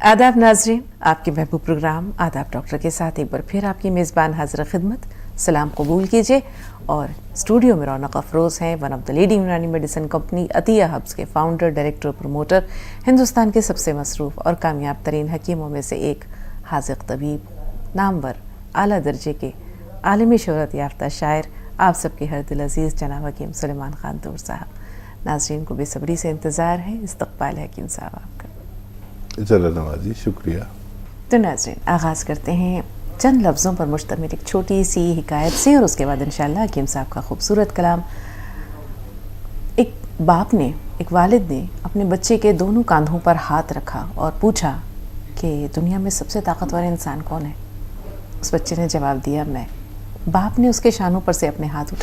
आदाब नाजरीन, आपके महबूब प्रोग्राम आदाब डॉक्टर के साथ एक बार फिर आपकी मेज़बान हाजिर खिदमत। सलाम कबूल कीजिए। और स्टूडियो में रौनक अफरोज़ हैं, वन ऑफ द लीडिंग यूनानी मेडिसिन कंपनी अतिया हब्स के फाउंडर, डायरेक्टर, प्रमोटर, हिंदुस्तान के सबसे मसरूफ़ और कामयाब तरीन हकीमों में से एक, हाज़िक़ तबीब, नामवर, आला दर्जे के आलमी शोहरत याफ्ता शायर, आप सबके हर दिल अजीज़ जनाब हकीम सुलेमान खान तूर साहब। नाजरीन को बेसब्री से इंतज़ार है इस्तक़बाल है हकीम साहब आपका। ज़रा नवाजी, शुक्रिया। तो नाज़रीन, आगाज़ करते हैं चंद लफ्ज़ों पर मुश्तमिल एक छोटी सी हिकायत से, और उसके बाद इंशाअल्लाह हकीम साहब का खूबसूरत कलाम। एक बाप ने, एक वालिद ने अपने बच्चे के दोनों कांधों पर हाथ रखा और पूछा कि दुनिया में सबसे ताकतवर इंसान कौन है। उस बच्चे ने जवाब दिया, मैं। बाप ने उसके शानों पर से अपने हाथ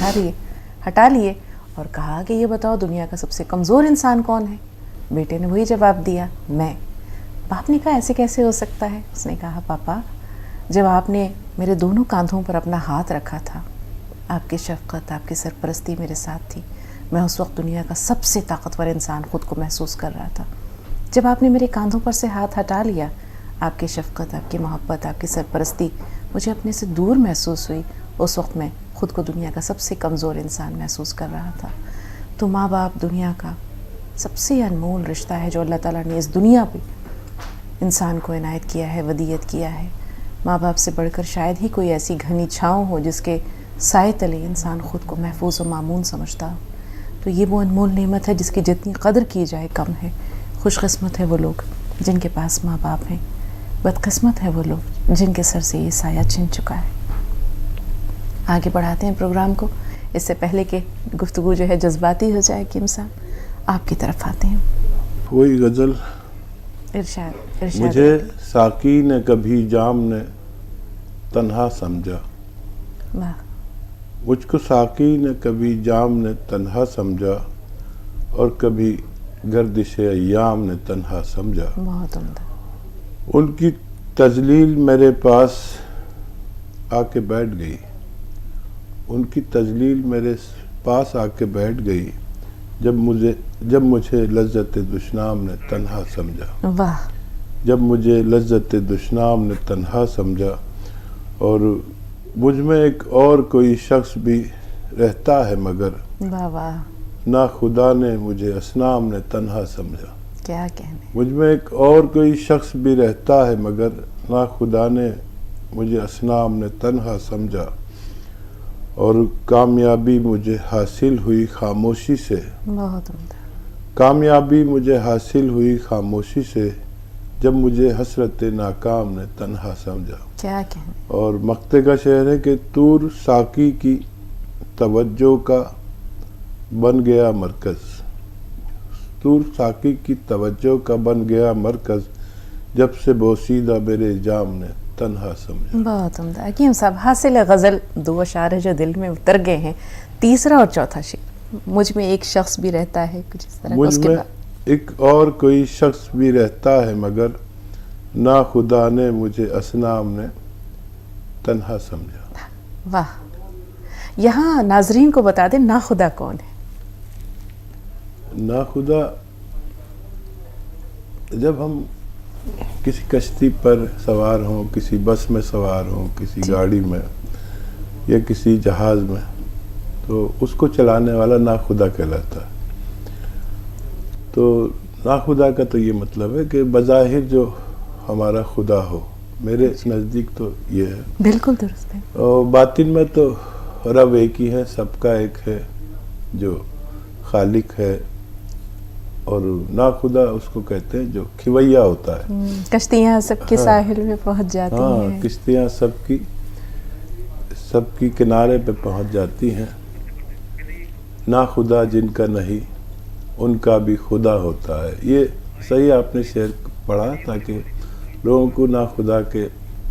हटा लिए और कहा कि ये बताओ दुनिया का सबसे कमज़ोर इंसान कौन है। बेटे ने वही जवाब दिया, मैं। बाप ने कहा, ऐसे कैसे हो सकता है? उसने कहा, पापा, जब आपने मेरे दोनों कांधों पर अपना हाथ रखा था, आपकी शफ़क़त, आपकी सरपरस्ती मेरे साथ थी। मैं उस वक्त दुनिया का सबसे ताकतवर इंसान ख़ुद को महसूस कर रहा था। जब आपने मेरे कांधों पर से हाथ हटा लिया, आपकी शफ़क़त, आपकी मोहब्बत, आपकी सरपरस्ती मुझे अपने से दूर महसूस हुई। उस वक्त मैं ख़ुद को दुनिया का सबसे कमज़ोर इंसान महसूस कर रहा था। तो माँ बाप दुनिया का सबसे अनमोल रिश्ता है जो अल्लाह ताला ने इस दुनिया पे इंसान को इनायत किया है, वदीयत किया है। माँ बाप से बढ़कर शायद ही कोई ऐसी घनी छाँव हो जिसके साए तले इंसान ख़ुद को महफूज और मामून समझता हो। तो ये वो अनमोल नेमत है जिसकी जितनी कदर की जाए कम है। खुशकिस्मत है वो लोग जिनके पास माँ बाप हैं, बदकिस्मत है वो लोग जिनके सर से ये साया छिन चुका है। आगे बढ़ाते हैं प्रोग्राम को। इससे पहले कि गुफ्तगू जो है जज्बाती हो जाए, हकीम साहब आपकी तरफ आते हैं। कोई गज़ल। इरशाद। मुझे साकी ने कभी जाम ने तन्हा समझा, वाह। मुझको साकी ने कभी जाम ने तन्हा समझा, और कभी गर्दिश अय्याम ने तन्हा समझा। बहुत उम्दा। उनकी तजलील मेरे पास आके बैठ गई, उनकी तजलील मेरे पास आके बैठ गई, जब मुझे लज्जत दुश्नाम ने तन्हा समझा। वाह। जब मुझे लज्जत दुश्नाम ने तन्हा समझा, और मुझ में एक और कोई शख्स भी रहता है मगर वाह वाह, ना खुदा ने मुझे असनाम ने तन्हा समझा। क्या कहने। मुझ में एक और कोई शख्स भी रहता है मगर ना खुदा ने मुझे असनाम ने तन्हा समझा, और कामयाबी मुझे हासिल हुई खामोशी से। बहुत उम्दा। कामयाबी मुझे हासिल हुई खामोशी से, जब मुझे हसरत नाकाम ने तन्हा समझा। क्या कहने। और मक्ते का शेर है कि तूर साकी की तवज्जो का बन गया मरकज़, तूर साकी की तवज्जो का बन गया मरकज़, जब से बोसीदा मेरे जाम ने तन्हा समझा। बहुत उम्दा। हकीम साहब, हासिल गज़ल दो अशार है जो दिल में उतर गए हैं। तीसरा और चौथा शेर, मुझ में एक शख्स भी रहता है, कुछ इस तरह। मुझ में एक और कोई शख्स भी रहता है मगर ना खुदा ने मुझे असनाम ने तन्हा समझा। वाह। यहाँ नाजरीन को बता दें, ना खुदा कौन है? ना खुदा, जब हम किसी कश्ती पर सवार हों, किसी बस में सवार हों, किसी गाड़ी में या किसी जहाज़ में, तो उसको चलाने वाला ना खुदा कहलाता है। तो ना खुदा का तो ये मतलब है कि बज़ाहिर जो हमारा खुदा हो, मेरे नज़दीक तो ये है। बिल्कुल दुरुस्त है। और बातिन में तो रब एक ही है, सबका एक है जो खालिक है, और ना खुदा उसको कहते हैं जो खिवैया होता है। कश्तियाँ सबके साहिल में पहुंच जाती हैं। हाँ, किश्तियाँ सबकी किनारे पे पहुंच जाती हैं। ना खुदा जिनका नहीं, उनका भी खुदा होता है। ये सही आपने शेर पढ़ा ताकि लोगों को ना खुदा के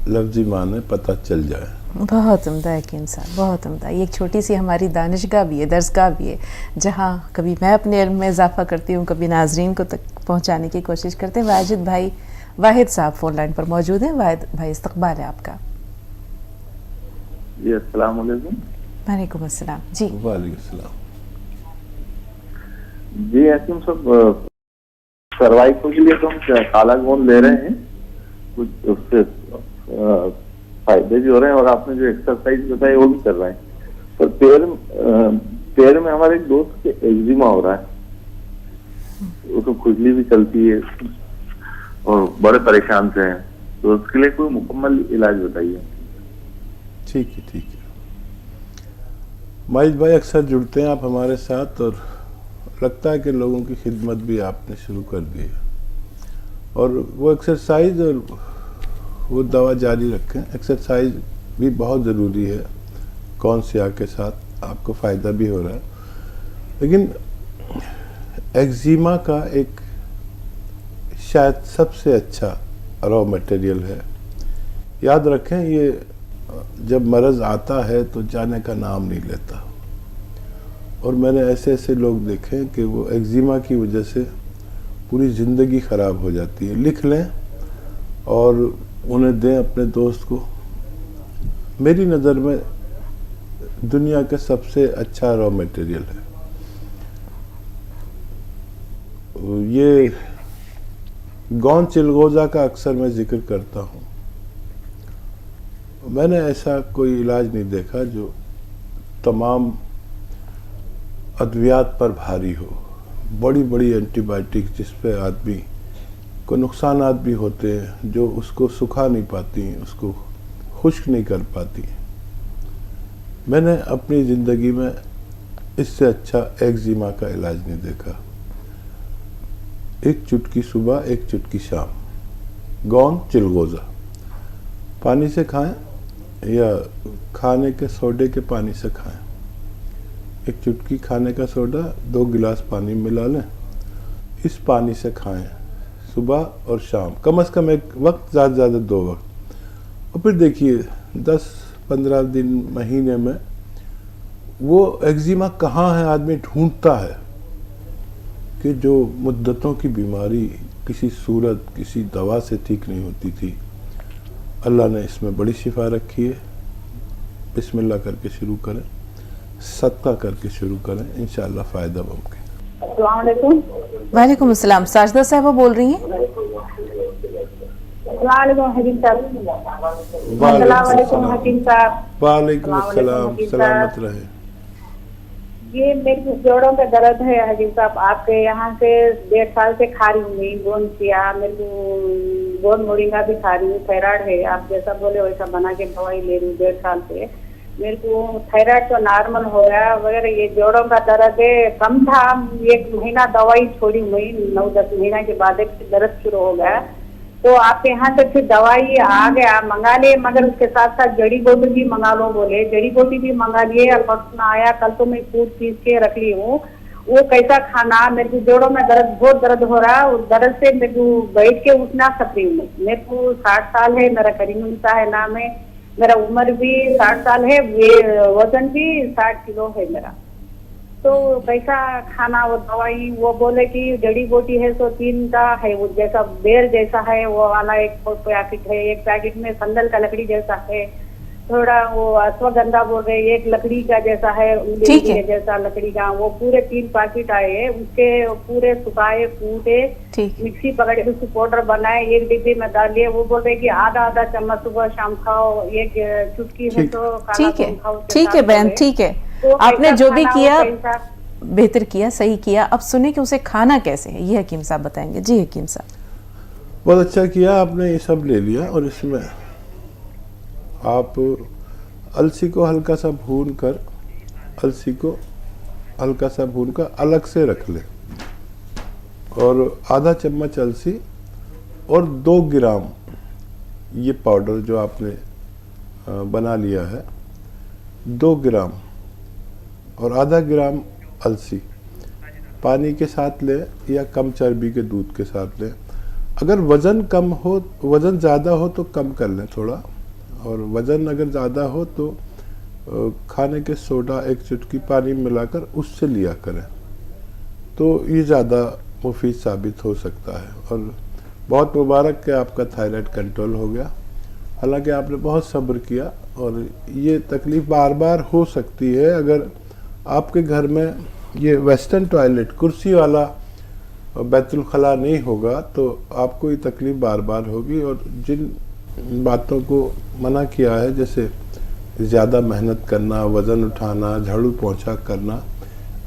लफ्ज़ी माने पता चल जाए। बहुत उम्दा है हकीम साहब, बहुत उम्दा। ये एक छोटी सी हमारी दानिशगाह भी है, दर्सगाह भी है, जहाँ कभी मैं अपने इल्म में इजाफा करती हूँ, कभी नाजरीन को तक पहुँचाने की कोशिश करते हैं। वाहिद साहब फ़ोन लाइन पर मौजूद हैं। वाहिद भाई, इस्तकबाल है आपका। जी, अस्सलाम वालेकुम। वालेकुम अस्सलाम। जी। वालेकुम अस्सलाम। जी हकीम साहब, सर्वाइकल के लिए तो हम काला गोंद ले रहे हैं, कुछ उससे फायदे भी हो रहे हैं, और आपने जो एक्सरसाइज बताई वो भी कर रहे हैं। पर पैर में हमारे एक दोस्त के एक्जिमा हो रहा है, उसको खुजली भी चलती है और बड़े परेशान से हैं, तो उसके लिए कोई मुकम्मल इलाज बताइए। ठीक है, ठीक है। माजिद भाई, अक्सर जुड़ते हैं आप हमारे साथ और लगता है कि लोगों की खिदमत भी आपने शुरू कर दी है, और वो एक्सरसाइज और वो दवा जारी रखें। एक्सरसाइज भी बहुत ज़रूरी है, कौन सिया के साथ आपको फ़ायदा भी हो रहा है। लेकिन एक्जिमा का एक शायद सबसे अच्छा रॉ मटेरियल है। याद रखें, ये जब मर्ज़ आता है तो जाने का नाम नहीं लेता, और मैंने ऐसे ऐसे लोग देखे कि वो एक्जिमा की वजह से पूरी ज़िंदगी ख़राब हो जाती है। लिख लें और उन्हें दें अपने दोस्त को। मेरी नज़र में दुनिया का सबसे अच्छा रॉ मटेरियल है ये। गौन चिलगोज़ा का अक्सर मैं जिक्र करता हूँ। मैंने ऐसा कोई इलाज नहीं देखा जो तमाम अद्वियात पर भारी हो। बड़ी बड़ी एंटीबायोटिक जिस पे आदमी को नुकसानात भी होते हैं, जो उसको सुखा नहीं पाती, उसको खुश्क नहीं कर पाती। मैंने अपनी ज़िंदगी में इससे अच्छा एक्जिमा का इलाज नहीं देखा। एक चुटकी सुबह, एक चुटकी शाम, गौन चिलगोज़ा पानी से खाएं या खाने के सोडे के पानी से खाएं। एक चुटकी खाने का सोडा 2 गिलास पानी मिला लें, इस पानी से खाएं सुबह और शाम, कम से कम एक वक्त, ज़्यादा से ज़्यादा 2 वक्त। और फिर देखिए 10-15 दिन, महीने में वो एक्जिमा कहाँ है आदमी ढूंढता है, कि जो मुद्दतों की बीमारी किसी सूरत, किसी दवा से ठीक नहीं होती थी, अल्लाह ने इसमें बड़ी शिफा रखी है। बिस्मिल्लाह करके शुरू करें, सदका करके शुरू करें, इंशाअल्लाह फ़ायदा मुमकिन। अस्सलाम वालेकुम। वालेकुम अस्सलाम। साजिदा साहबा बोल रही हैं? अस्सलाम हकीम साहब। वालेकुम हकीम साहब। वालेकुम अस्सलाम, सलामत रहे। ये मेरे जोड़ों में दर्द है हकीम साहब, आपके यहाँ से 1.5 साल से खा रही हूँ। मैं गोंद किया, मेरे को गोंद मोरिंगा भी खा रही हूँ। थायराइड है, आप जैसा बोले वैसा बना के दवाई ले रही हूँ 1.5 साल से। मेरे को थायराइड तो नॉर्मल हो गया वगैरह, ये जोड़ों का दर्द है कम था। 1 महीना दवाई छोड़ी हुई, 9-10 महीना के बाद एक दर्द शुरू हो गया। तो आपके यहाँ से फिर दवाई आ गया, मंगा लिए, मगर उसके साथ साथ जड़ी बूटी भी मंगा लो बोले। जड़ी बूटी भी मंगा लिए, और परसों आया, कल तो मैं फूड पीस के रख ली हूँ। वो कैसा खाना, मेरे को जोड़ों में दर्द, बहुत दर्द हो रहा है। उस दर्द से मेरे को बैठ के उठना सकती हूँ। मेरे को 60 साल है, मेरा करीमुनिसा है नाम है, मेरा उम्र भी 60 साल है, वजन भी 60 किलो है मेरा। तो कैसा खाना और दवाई, वो बोले कि जड़ी बूटी है तो 3 का है, वो जैसा बेर जैसा है वो वाला एक पैकेट है। एक पैकेट में संदल का लकड़ी जैसा है, थोड़ा वो अश्वगंधा बोल रहे, एक लकड़ी का जैसा है, जैसा लकड़ी का, वो पूरे 3 पैकेट आए हैं। उसके पूरे सुखाए, कूटे, मिक्सी पकड़ के उसकी पाउडर बनाए, एक डिब्बे में डालिए। वो बोल रहे कि आधा सुबह सुबह शाम खाओ, एक चुटकी है तो काला खून खाओ। ठीक है बहन, ठीक है। तो आपने जो भी किया बेहतर किया, सही किया। अब सुने कि उसे खाना कैसे है, ये हकीम साहब बताएंगे। जी हकीम साहब। बहुत अच्छा किया आपने, ये सब ले लिया, और इसमें आप अलसी को हल्का सा भून कर, अलसी को हल्का सा भून कर अलग से रख लें, और आधा चम्मच अलसी और 2 ग्राम ये पाउडर जो आपने बना लिया है, 2 ग्राम और आधा ग्राम अलसी पानी के साथ लें या कम चर्बी के दूध के साथ लें। अगर वज़न कम हो, वज़न ज़्यादा हो तो कम कर लें थोड़ा, और वज़न अगर ज़्यादा हो तो खाने के सोडा 1 चुटकी पानी मिलाकर उससे लिया करें, तो ये ज़्यादा मुफीद साबित हो सकता है। और बहुत मुबारक कि आपका थायराइड कंट्रोल हो गया। हालांकि आपने बहुत सब्र किया, और ये तकलीफ़ बार बार हो सकती है। अगर आपके घर में ये वेस्टर्न टॉयलेट कुर्सी वाला बैतुल खला नहीं होगा तो आपको ये तकलीफ बार बार होगी। और जिन बातों को मना किया है, जैसे ज़्यादा मेहनत करना, वज़न उठाना, झाड़ू पोंछा करना,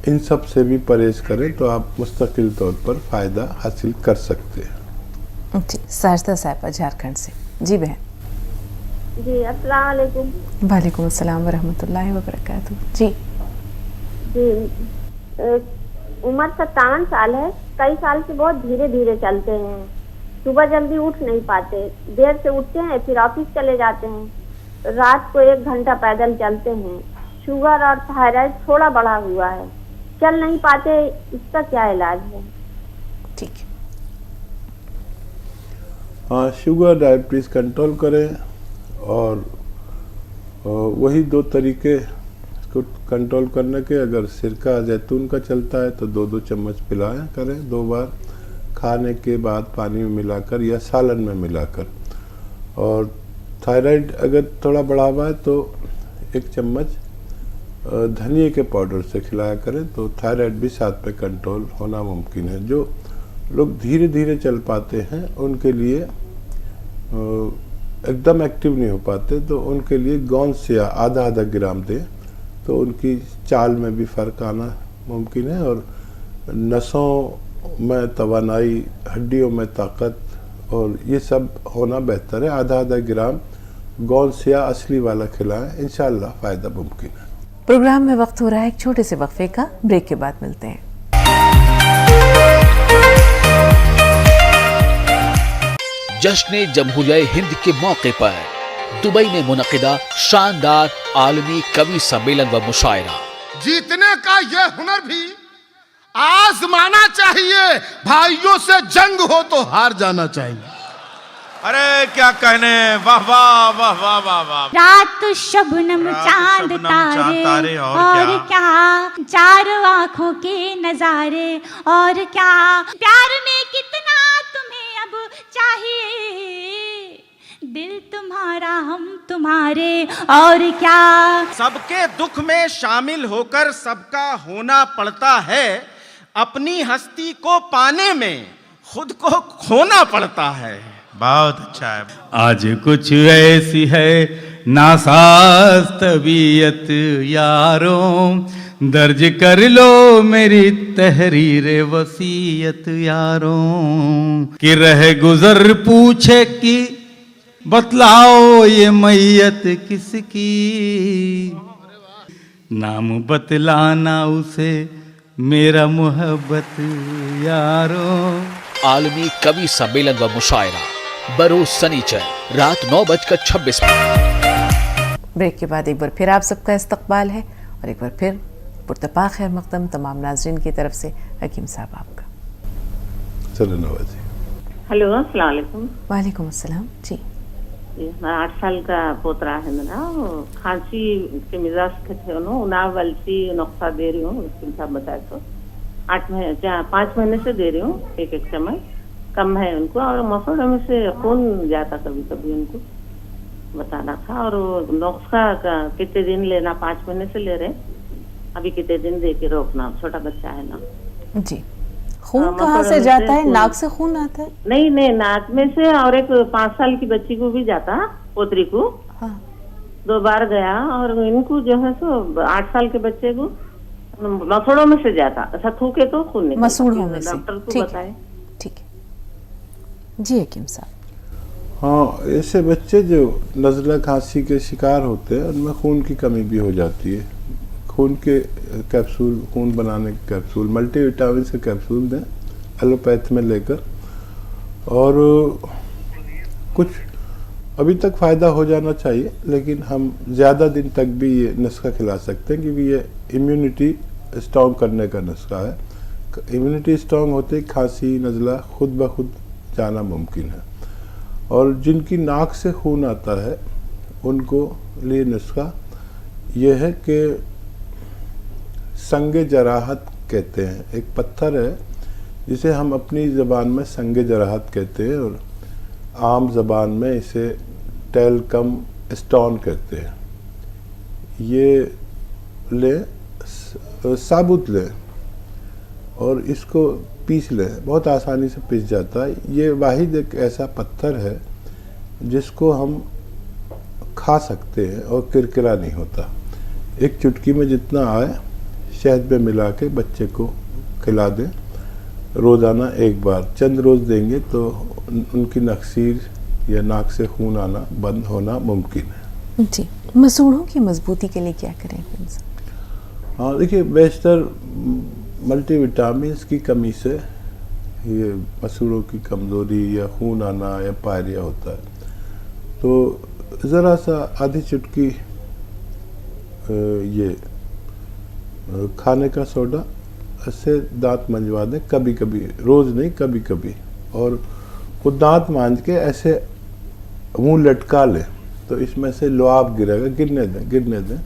इन सब से भी परहेज करें तो आप मुस्तकिल तौर पर फ़ायदा हासिल कर सकते हैं। जी, साजदा साहिबा झारखंड से। जी बहन। जी अस्सलाम वालेकुम। वालेकुम अस्सलाम वरहमतुल्लाहि वबरकातुहू। जी जी उम्र 57 साल है। कई साल से बहुत धीरे धीरे चलते हैं। सुबह जल्दी उठ नहीं पाते, देर से उठते हैं, फिर ऑफिस चले जाते हैं। रात को 1 घंटा पैदल चलते हैं। शुगर और थायराइड थोड़ा बढ़ा हुआ है, चल नहीं पाते, इसका क्या इलाज है? ठीक है। हाँ, शुगर डायबिटीज़ कंट्रोल करें और वही 2 तरीके इसको कंट्रोल करने के। अगर सिरका जैतून का चलता है तो 2-2 चम्मच पिलाया करें 2 बार खाने के बाद पानी में मिलाकर या सालन में मिलाकर। और थायराइड अगर थोड़ा बढ़ा हुआ है तो 1 चम्मच धनिए के पाउडर से खिलाया करें तो थायराइड भी साथ में कंट्रोल होना मुमकिन है। जो लोग धीरे धीरे चल पाते हैं उनके लिए एकदम एक्टिव नहीं हो पाते तो उनके लिए गौनसिया आधा ग्राम दें तो उनकी चाल में भी फ़र्क आना मुमकिन है। और नसों में तवानाई, हड्डियों में ताकत और ये सब होना बेहतर है। आधा ग्राम गौनसिया असली वाला खिलाएं, इंशाअल्लाह फ़ायदा मुमकिन है। प्रोग्राम में वक्त हो रहा है एक छोटे से वक्फे का। ब्रेक के बाद मिलते हैं। जश्न जमहूरिया हिंद के मौके पर दुबई में मुनक़िदा शानदार आलमी कवि सम्मेलन व मुशायरा। जीतने का ये हुनर भी आजमाना चाहिए, भाइयों से जंग हो तो हार जाना चाहिए। अरे क्या कहने, वाह वाह वाह वाह वाह वाह। रात शबनम चांद तारे और क्या चारों आँखों के नजारे और क्या प्यार में कितना तुम्हें अब चाहिए, दिल तुम्हारा हम तुम्हारे और क्या। सबके दुख में शामिल होकर सबका होना पड़ता है, अपनी हस्ती को पाने में खुद को खोना पड़ता है। बहुत अच्छा है। आज कुछ ऐसी है नासाज तबीयत यारों, दर्ज कर लो मेरी तहरीर वसीयत यारों, कि रह गुजर पूछे कि बतलाओ ये मैयत किसकी, नाम बतलाना उसे मेरा मोहब्बत यारों। आलमी कवि सम्मेलन व मुशायरा बरोज सनीचर रात 9:26। ब्रेक के बाद एक बार फिर आप सबका इस्तकबाल है और एक बार फिर पुरतपा खैर मकदम तमाम नाज़रीन की तरफ से हकीम साहब आपका। हेलो अस्सलाम वालेकुम। वालेकुम अस्सलाम। जी हमारा 8 साल का पोतरा है मेरा, खांसी के मिजाज के थे, उनाव वलसी नुस्खा दे रही हूँ, साहब बताए तो 5 महीने से दे रही हूँ, एक चम्मच कम है उनको। और मसौड़े में से खून जाता कभी कभी, उनको बताना था। और नुस्खा कितने दिन लेना, 5 महीने से ले रहे, अभी कितने दिन दे के रोकना, छोटा बच्चा है ना। जी खून कहाँ से जाता है? नाक से खून आता है? नहीं नहीं, नाक में से। और एक 5 साल की बच्ची को भी जाता, पोतरी को। हाँ। 2 बार गया। और इनको जो है सो 8 साल के बच्चे को मसूड़ों में से जाता, ऐसा थूके तो खून निकलता। मसूड़ों में से? डॉक्टर को बताए। ठीक है जी हकीम साहब। हाँ, ऐसे बच्चे जो नज़ला खांसी के शिकार होते हैं उनमें खून की कमी भी हो जाती है। खून के कैप्सूल, खून बनाने के कैप्सूल, मल्टीविटामिन के कैप्सूल दें एलोपैथ में लेकर। और कुछ अभी तक फ़ायदा हो जाना चाहिए, लेकिन हम ज़्यादा दिन तक भी ये नुस्खा खिला सकते हैं क्योंकि ये इम्यूनिटी स्ट्रॉन्ग करने का नुस्खा है। इम्यूनिटी स्ट्रॉन्ग होते ही खांसी, नज़ला खुद ब खुद जाना मुमकिन है। और जिनकी नाक से खून आता है उनको लिए नुस्खा ये है कि संगे जराहत कहते हैं। एक पत्थर है जिसे हम अपनी ज़बान में संगे जराहत कहते हैं और आम ज़बान में इसे टेलकम स्टोन कहते हैं। ये ले साबुत लें और इसको पीस लें, बहुत आसानी से पिस जाता है। ये वाहिद एक ऐसा पत्थर है जिसको हम खा सकते हैं और किरकिरा नहीं होता। एक चुटकी में जितना आए शहद में मिला के बच्चे को खिला दें, रोज़ाना एक बार, चंद रोज़ देंगे तो उनकी नक्सीर या नाक से खून आना बंद होना मुमकिन है। जी, मसूड़ों की मजबूती के लिए क्या करें? हाँ देखिए, बेशतर मल्टीविटामिन्स की कमी से ये मसूड़ों की कमज़ोरी या खून आना या पायरिया होता है। तो ज़रा सा आधी चुटकी ये खाने का सोडा से दांत मंजवा दें, कभी कभी, रोज़ नहीं, कभी कभी। और वो दांत मांज के ऐसे मुंह लटका लें तो इसमें से लुआब गिरेगा, गिरने दें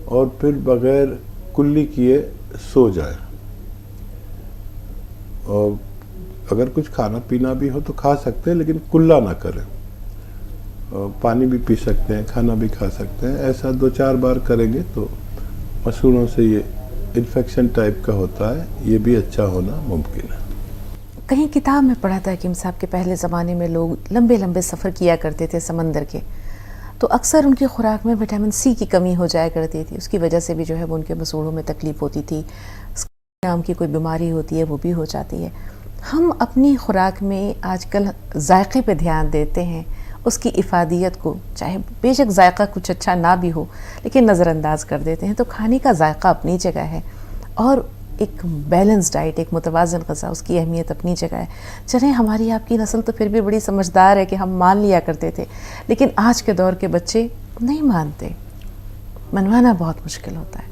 और फिर बगैर कुल्ली किए सो जाए। और अगर कुछ खाना पीना भी हो तो खा सकते हैं, लेकिन कुल्ला ना करें। और पानी भी पी सकते हैं, खाना भी खा सकते हैं। ऐसा 2-4 बार करेंगे तो मसूड़ों से ये इन्फेक्शन टाइप का होता है, ये भी अच्छा होना मुमकिन है। कहीं किताब में पढ़ा था हकीम साहब के पहले ज़माने में लोग लंबे लंबे सफ़र किया करते थे समंदर के, तो अक्सर उनकी खुराक में विटामिन सी की कमी हो जाया करती थी। उसकी वजह से भी जो है वो उनके मसूड़ों में तकलीफ़ होती थी, नाम की कोई बीमारी होती है वो भी हो जाती है। हम अपनी खुराक में आजकल जायक़े पे ध्यान देते हैं, उसकी इफ़ादियत को, चाहे बेशक जायका कुछ अच्छा ना भी हो लेकिन नज़रअंदाज कर देते हैं। तो खाने का जायका अपनी जगह है और एक बैलेंस डाइट, एक मुतवाज़न ग़िज़ा, उसकी अहमियत अपनी जगह है। चलें, हमारी आपकी नस्ल तो फिर भी बड़ी समझदार है कि हम मान लिया करते थे, लेकिन आज के दौर के बच्चे नहीं मानते, मनवाना बहुत मुश्किल होता है।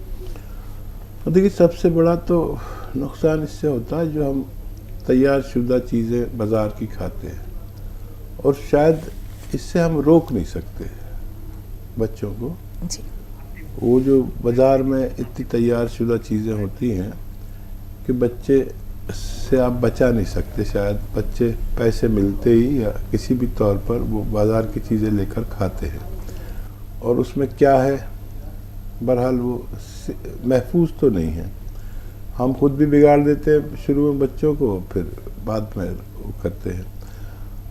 तो देखिए, सबसे बड़ा तो नुकसान इससे होता है जो हम तैयार शुदा चीज़ें बाज़ार की खाते हैं, और शायद इससे हम रोक नहीं सकते बच्चों को। जी, वो जो बाज़ार में इतनी तैयार शुदा चीज़ें होती हैं कि बच्चे से आप बचा नहीं सकते। शायद बच्चे पैसे मिलते ही या किसी भी तौर पर वो बाज़ार की चीज़ें लेकर खाते हैं, और उसमें क्या है बहरहाल वो महफूज तो नहीं है। हम खुद भी बिगाड़ देते हैं शुरू में बच्चों को, फिर बाद में वो करते हैं।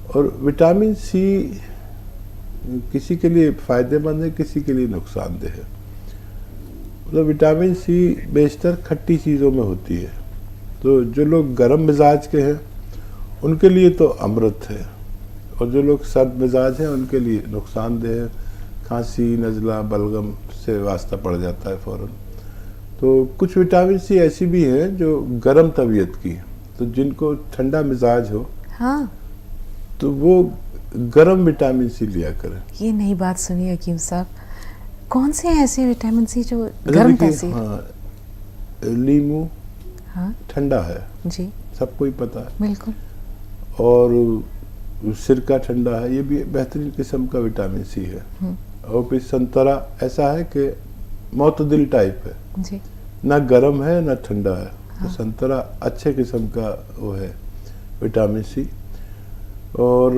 और विटामिन सी किसी के लिए फ़ायदेमंद है, किसी के लिए नुकसानदेह है। मतलब विटामिन सी बेशतर खट्टी चीज़ों में होती है, तो जो लोग गर्म मिजाज के हैं उनके लिए तो अमृत है, और जो लोग सर्द मिजाज हैं उनके लिए नुकसानदेह है। खांसी, नज़ला, बलगम से वास्ता पड़ जाता है फ़ौरन। तो कुछ विटामिन सी ऐसी भी हैं जो गर्म तबीयत की, तो जिनको ठंडा मिजाज हो, हाँ, तो वो गर्म विटामिन सी लिया करें। ये नई बात सुनी हकीम साहब। कौन से ऐसे विटामिन सी जो गर्म तासीर? हाँ, लीमू हाँ ठंडा है जी, सबको ही पता है, बिल्कुल। और सिरका ठंडा है, ये भी बेहतरीन किस्म का विटामिन सी है। और फिर संतरा ऐसा है कि मोतदिल टाइप है, जी, ना गर्म है ना ठंडा है। तो संतरा अच्छे किस्म का वो है विटामिन सी। और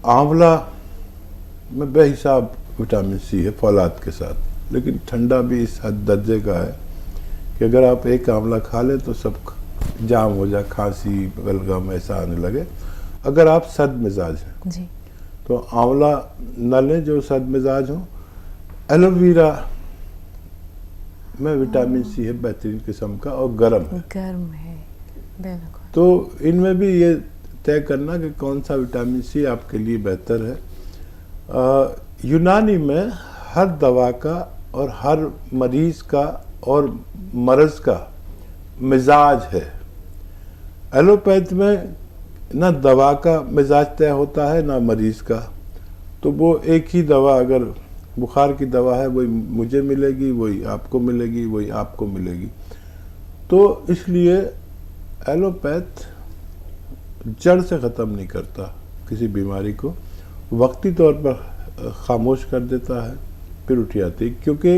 आंवला में बेहिसाब विटामिन सी है फौलाद के साथ, लेकिन ठंडा भी इस हद दर्जे का है कि अगर आप एक आंवला खा लें तो सब जाम हो जाए, खांसी, बलगम ऐसा आने लगे। अगर आप सर्द मिजाज हैं जी, तो आंवला न लें जो सर्द मिजाज हो। एलोवेरा में विटामिन सी है बेहतरीन किस्म का, और गर्म है। गर्म है, बिल्कुल। तो इनमें भी ये तय करना कि कौन सा विटामिन सी आपके लिए बेहतर है। यूनानी में हर दवा का और हर मरीज़ का और मर्ज़ का मिजाज है। एलोपैथ में ना दवा का मिजाज तय होता है ना मरीज़ का। तो वो एक ही दवा, अगर बुखार की दवा है वही मुझे मिलेगी, वही आपको मिलेगी, वही आपको मिलेगी। तो इसलिए एलोपैथ जड़ से ख़त्म नहीं करता किसी बीमारी को, वक्ती तौर पर खामोश कर देता है, फिर उठ जाती है। क्योंकि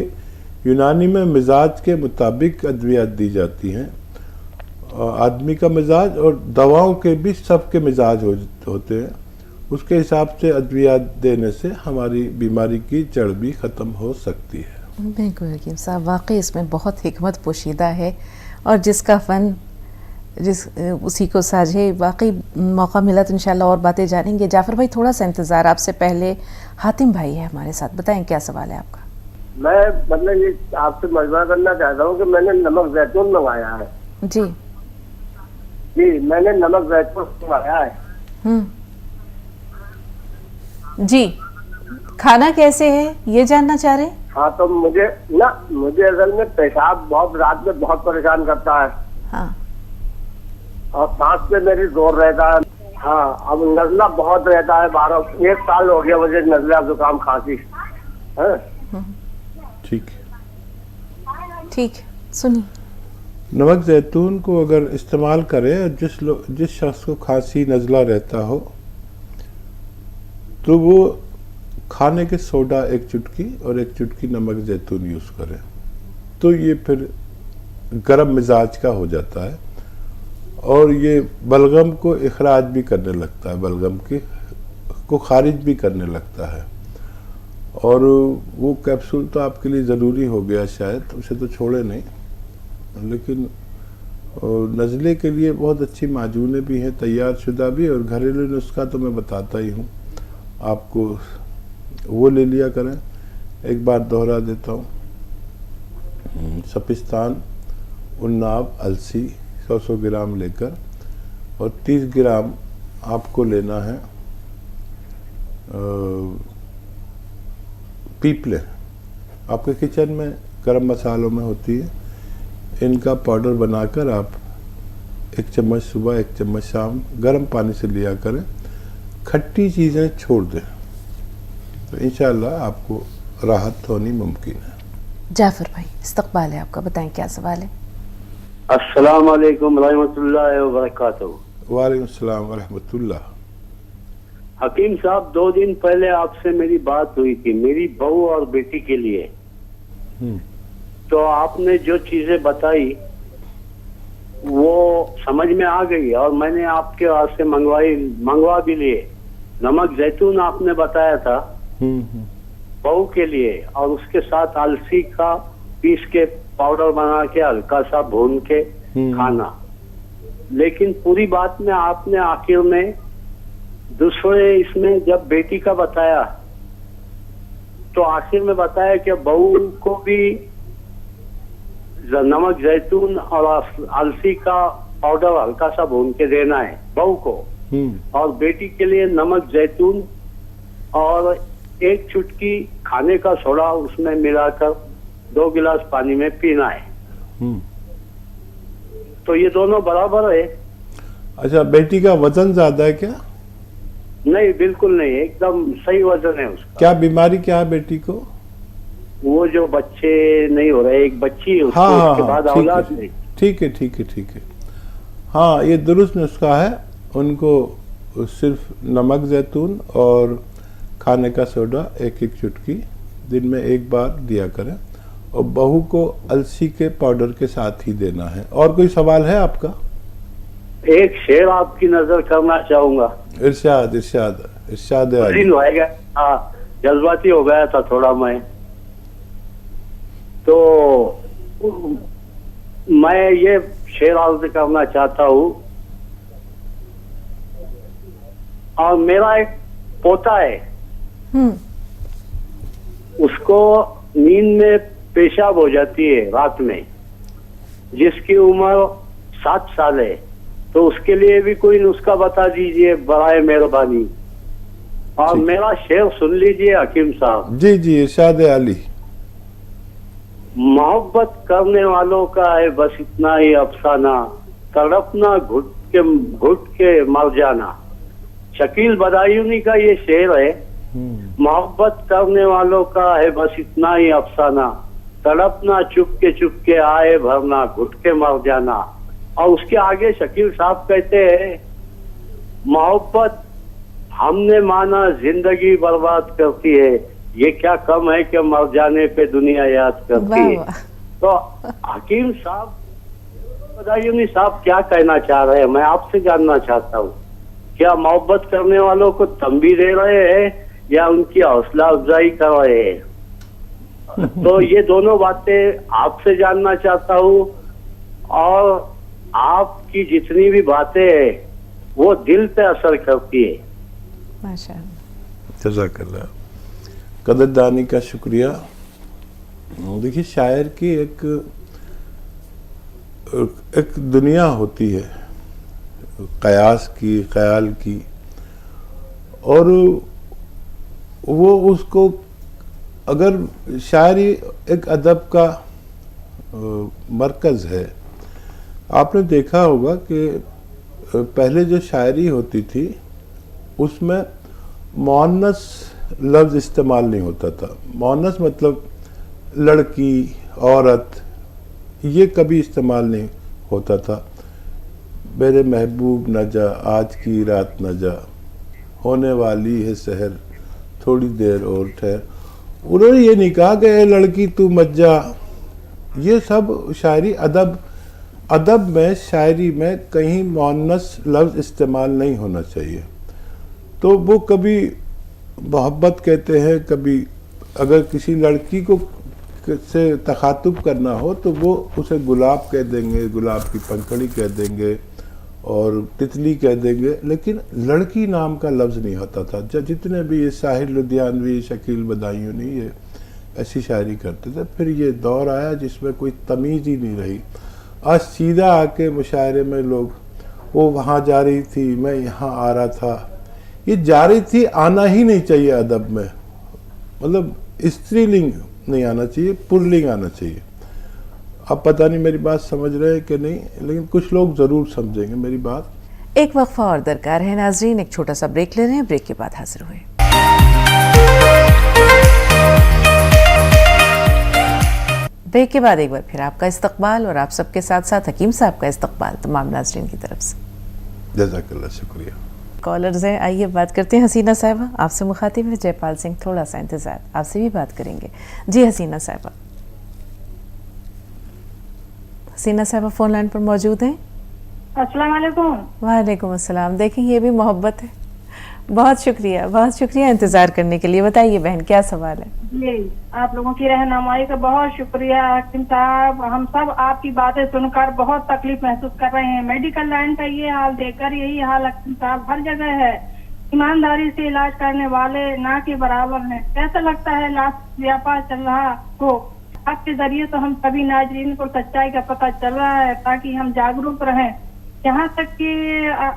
यूनानी में मिजाज के मुताबिक अद्वियात दी जाती हैं। आदमी का मिजाज और दवाओं के भी सबके मिजाज होते हैं, उसके हिसाब से अद्वियात देने से हमारी बीमारी की जड़ भी ख़त्म हो सकती है। बिल्कुल हकीम साहब, वाकई इसमें बहुत हिकमत पोशीदा है, और जिसका फ़न उसी को साझे वाकई मौका मिला तो इंशाल्लाह और बातें जानेंगे। जाफर भाई थोड़ा सा इंतज़ार, आपसे पहले हातिम भाई है हमारे साथ, बताएं क्या सवाल है आपका। मैं मतलब ये आपसे मशवरा करना चाहता हूँ कि मैंने नमक जैतून मंगाया है। जी जी, मैंने नमक जैतून मंगाया है। जी, खाना कैसे है ये जानना चाह रहे हैं? हाँ, तो मुझे असल में पेशाब बहुत रात में बहुत परेशान करता है। हाँ, और सांस पे मेरी जोर रहता है। हाँ, अब नजला बहुत रहता है। 1 साल हो गया मुझे नजला, जुकाम, खांसी है। ठीक ठीक, सुनिए। नमक जैतून को अगर इस्तेमाल करें, जिस शख्स को खांसी नज़ला रहता हो तो वो खाने के सोडा 1 चुटकी और 1 चुटकी नमक जैतून यूज़ करें, तो ये फिर गर्म मिजाज का हो जाता है और ये बलगम को इखराज भी करने लगता है, बलगम को खारिज भी करने लगता है। और वो कैप्सूल तो आपके लिए ज़रूरी हो गया शायद, उसे तो छोड़े नहीं, लेकिन नज़ले के लिए बहुत अच्छी माजूनें भी हैं, तैयार शुदा भी, और घरेलू नुस्खा तो मैं बताता ही हूँ आपको, वो ले लिया करें। एक बार दोहरा देता हूँ, सपिस्तान, उन्नाब, अलसी 100 ग्राम लेकर, और 30 ग्राम आपको लेना है पीपले, आपके किचन में गरम मसालों में होती है, इनका पाउडर बनाकर आप 1 चम्मच सुबह 1 चम्मच शाम गर्म पानी से लिया करें। खट्टी चीज़ें छोड़ दें तो इंशाअल्लाह आपको राहत होनी मुमकिन है। जाफर भाई इस्तकबाल है आपका, बताएं क्या सवाल है। अस्सलाम वालेकुम रहमतुल्लाहि व बरकातहू। वालेकुम अस्सलाम व रहमतुल्लाह। हकीम साहब, 2 दिन पहले आपसे मेरी बात हुई थी मेरी बहू और बेटी के लिए। तो आपने जो चीजें बताई वो समझ में आ गई और मैंने आपके वहां से मंगवा भी लिए। नमक जैतून आपने बताया था बहू के लिए, और उसके साथ अलसी का पीस के पाउडर बना के हल्का सा भून के खाना। लेकिन पूरी बात में आपने आखिर में दूसरे इसमें जब बेटी का बताया तो आखिर में बताया कि बहू को भी नमक जैतून और अलसी का पाउडर हल्का सा भून के देना है बहू को, और बेटी के लिए नमक जैतून और 1 चुटकी खाने का सोडा उसमें मिलाकर 2 गिलास पानी में पीना है। तो ये दोनों बराबर है? अच्छा, बेटी का वजन ज्यादा है क्या? नहीं, बिल्कुल नहीं, एकदम सही वजन है उसका। क्या बीमारी क्या है बेटी को? वो जो बच्चे नहीं हो रहे, एक बच्ची है उसको, हाँ, उसके बाद औलाद नहीं। ठीक है। हाँ, ये दुरुस्त नुस्खा है। उनको सिर्फ नमक जैतून और खाने का सोडा 1-1 चुटकी दिन में 1 बार दिया करें, और बहू को अलसी के पाउडर के साथ ही देना है। और कोई सवाल है आपका? एक शेर आपकी नजर करना चाहूंगा। इरशाद हाँ, जज्बाती हो गया था थोड़ा मैं, तो मैं ये शेर अर्ज करना चाहता हूँ। और मेरा एक पोता है, उसको नींद में पेशाब हो जाती है रात में, जिसकी उम्र 7 साल है। तो उसके लिए भी कोई नुस्खा बता दीजिए बराए मेहरबानी। और मेरा शेर सुन लीजिए हकीम साहब। जी, इरशाद अली। मोहब्बत करने वालों का है बस इतना ही अफसाना, तड़पना घुट के मर जाना। शकील बदायूनी का ये शेर है। मोहब्बत करने वालों का है बस इतना ही अफसाना, तड़पना चुपके आए भरना, घुट के मर जाना। और उसके आगे शकील साहब कहते हैं, मोहब्बत हमने माना जिंदगी बर्बाद करती है, ये क्या कम है कि मर जाने पे दुनिया याद करती है। तो हकीम साहब, बदायूनी साहब क्या कहना चाह रहे हैं, मैं आपसे जानना चाहता हूँ। क्या मोहब्बत करने वालों को तंबी दे रहे हैं या उनकी हौसला अफजाई कर रहे हैं? तो ये दोनों बातें आपसे जानना चाहता हूँ। और आपकी जितनी भी बातें है वो दिल पे असर करती है। माशाअल्लाह। जज़ाकल्लाह। कदरदानी का शुक्रिया। देखिए, शायर की एक दुनिया होती है, कयास की, ख्याल की, और वो उसको, अगर शायरी एक अदब का मरकज़ है। आपने देखा होगा कि पहले जो शायरी होती थी उसमें मुअन्नस लफ्ज़ इस्तेमाल नहीं होता था। मुअन्नस मतलब लड़की, औरत, ये कभी इस्तेमाल नहीं होता था। मेरे महबूब न जा, आज की रात न जा, होने वाली है सहर, थोड़ी देर और ठहर। उन्होंने ये नहीं कहा कि लड़की तू मत जा। ये सब शायरी, अदब में, शायरी में कहीं मुअन्नस लफ्ज़ इस्तेमाल नहीं होना चाहिए। तो वो कभी मोहब्बत कहते हैं, कभी अगर किसी लड़की को से तखातुब करना हो तो वो उसे गुलाब कह देंगे, गुलाब की पंखड़ी कह देंगे और तितली कह देंगे, लेकिन लड़की नाम का लफ्ज़ नहीं होता था। जितने भी ये साहिर लुधियानवी, शकील बदायूनी, ये ऐसी शायरी करते थे। फिर ये दौर आया जिसमें कोई तमीज़ ही नहीं रही। आज सीधा आके मुशायरे में लोग, वो वहाँ जा रही थी, मैं यहाँ आ रहा था। ये जा रही थी आना ही नहीं चाहिए अदब में, मतलब स्त्रीलिंग नहीं आना चाहिए, पुल्लिंग आना चाहिए। अब पता नहीं मेरी बात समझ रहे हैं कि नहीं, लेकिन कुछ लोग ज़रूर समझेंगे मेरी बात। एक वक्फा और दरकार है नाजरीन, एक छोटा सा ब्रेक ले रहे हैं, ब्रेक के बाद हाजिर हुए। ब्रेक के बाद एक बार फिर आपका इस्तकबाल और आप सबके साथ साथ हकीम साहब का इस्तकबाल तमाम नाजरीन की तरफ से। जज़ाकल्लाह, शुक्रिया। कॉलर्स हैं, आइए बात करते हैं। हसीना साहिबा आपसे मुखातिब है जयपाल सिंह, थोड़ा सा इंतज़ार, आपसे भी बात करेंगे। जी हसीना साहिबा, हसीना साहिबा फ़ोन लाइन पर मौजूद हैं। अस्सलाम वालेकुम। वालेकुम अस्सलाम। देखें, ये भी मोहब्बत है। बहुत शुक्रिया इंतज़ार करने के लिए। बताइए बहन, क्या सवाल है? जी, आप लोगों की रहनुमाई का बहुत शुक्रिया हकीम साहब। हम सब आपकी बातें सुनकर बहुत तकलीफ महसूस कर रहे हैं। मेडिकल लाइन का ये हाल देखकर यही हाल हकीम साहब हर जगह है। ईमानदारी से इलाज करने वाले ना के बराबर हैं। ऐसा लगता है लाख व्यापार चल रहा हो। आपके जरिए तो हम सभी नाजरीन को सच्चाई का पता चल रहा है ताकि हम जागरूक रहें। यहाँ तक कि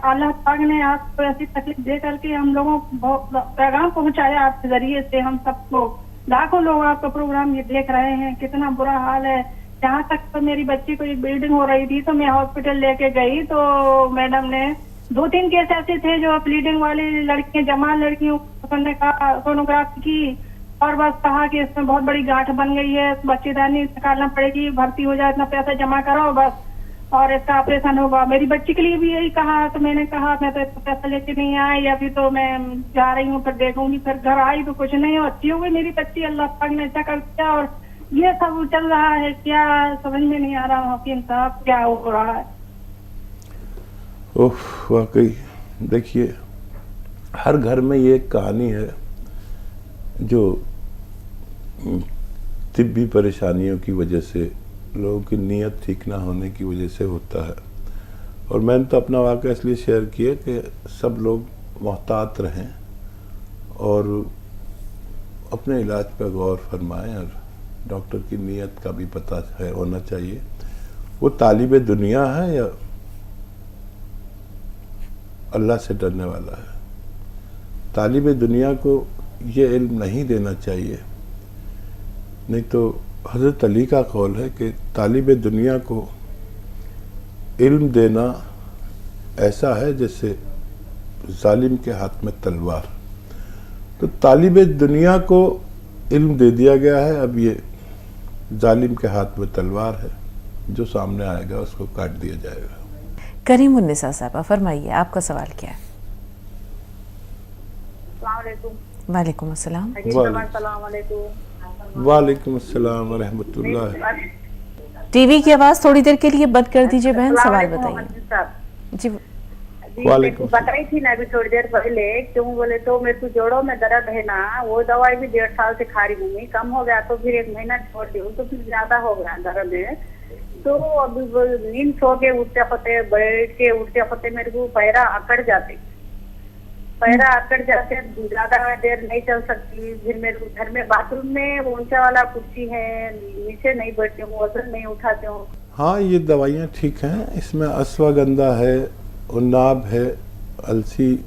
अल्लाह पाक ने आपको ऐसी तकलीफ दे करके हम लोगों को पैगाम पहुँचाया आपके जरिए से। हम सबको, लाखों लोग आपका प्रोग्राम ये देख रहे हैं। कितना बुरा हाल है। यहाँ तक तो मेरी बच्ची को एक ब्लीडिंग हो रही थी तो मैं हॉस्पिटल लेके गई तो मैडम ने 2-3 केस ऐसे थे जो ब्लीडिंग वाली लड़कियां, जवान लड़कियों ने कहा सोनोग्राफी की और बस कहा कि इसमें बहुत बड़ी गांठ बन गई है, बच्चेदानी निकालना पड़ेगी, भर्ती हो जाए, इतना पैसा जमा करो बस और इसका ऑपरेशन होगा। मेरी बच्ची के लिए भी यही कहा तो मैंने कहा मैं तो इसका पैसा लेके नहीं आई, अभी तो मैं जा रही हूँ, फिर देखूंगी। फिर घर आई तो कुछ नहीं, अच्छी हो गई मेरी बच्ची, अल्लाह पाक ने अच्छा कर दिया। और ये सब चल रहा है, क्या समझ में नहीं आ रहा हकीम साहब क्या हो रहा है। ओह, वाकई देखिए, हर घर में ये एक कहानी है जो तिब्बी परेशानियों की वजह से, लोगों की नीयत ठीक ना होने की वजह से होता है। और मैंने तो अपना वाक़या इसलिए शेयर किया कि सब लोग मोहतात रहें और अपने इलाज पर गौर फरमाएं और डॉक्टर की नीयत का भी पता है होना चाहिए। वो तालिब दुनिया है या अल्लाह से डरने वाला है। तालिब दुनिया को ये इल्म नहीं देना चाहिए, नहीं तो हज़रत अली का कौल है कि तालिब दुनिया को इल्म देना ऐसा है जैसे जालिम के हाथ में तलवार। तो तालिब दुनिया को इल्म दे दिया गया है, अब ये जालिम के हाथ में तलवार है, जो सामने आएगा उसको काट दिया जाएगा। करीमुन्निसा साहबा फरमाइए, आपका सवाल क्या है? वालेकुम अस्सलाम। वालेकुम अस्सलाम व रहमतुल्लाह। टीवी की आवाज़ थोड़ी देर के लिए बंद कर दीजिए बहन, सवाल बताइए। जी मेरे को बता रही थी ना अभी थोड़ी देर पहले, क्यों बोले तो मेरे को जोड़ों में दर्द है ना, वो दवाई भी 1.5 साल से खा रही हूँ, कम हो गया तो फिर 1 महीना छोड़ दी तो फिर ज्यादा हो गया दर्द है। तो अभी वो नींद सो के उठते होते, बैठ के उठते होते मेरे को पैरा अकड़ जाते, ज्यादा देर नहीं चल सकती। फिर मेरे को घर में बाथरूम में ऊंचा वाला कुर्सी है, नीचे नहीं बैठती हूँ, वजन नहीं उठाती हूँ। हाँ, ये दवाइयाँ ठीक हैं। इसमें अश्वगंधा है, उन्नाब है, अलसी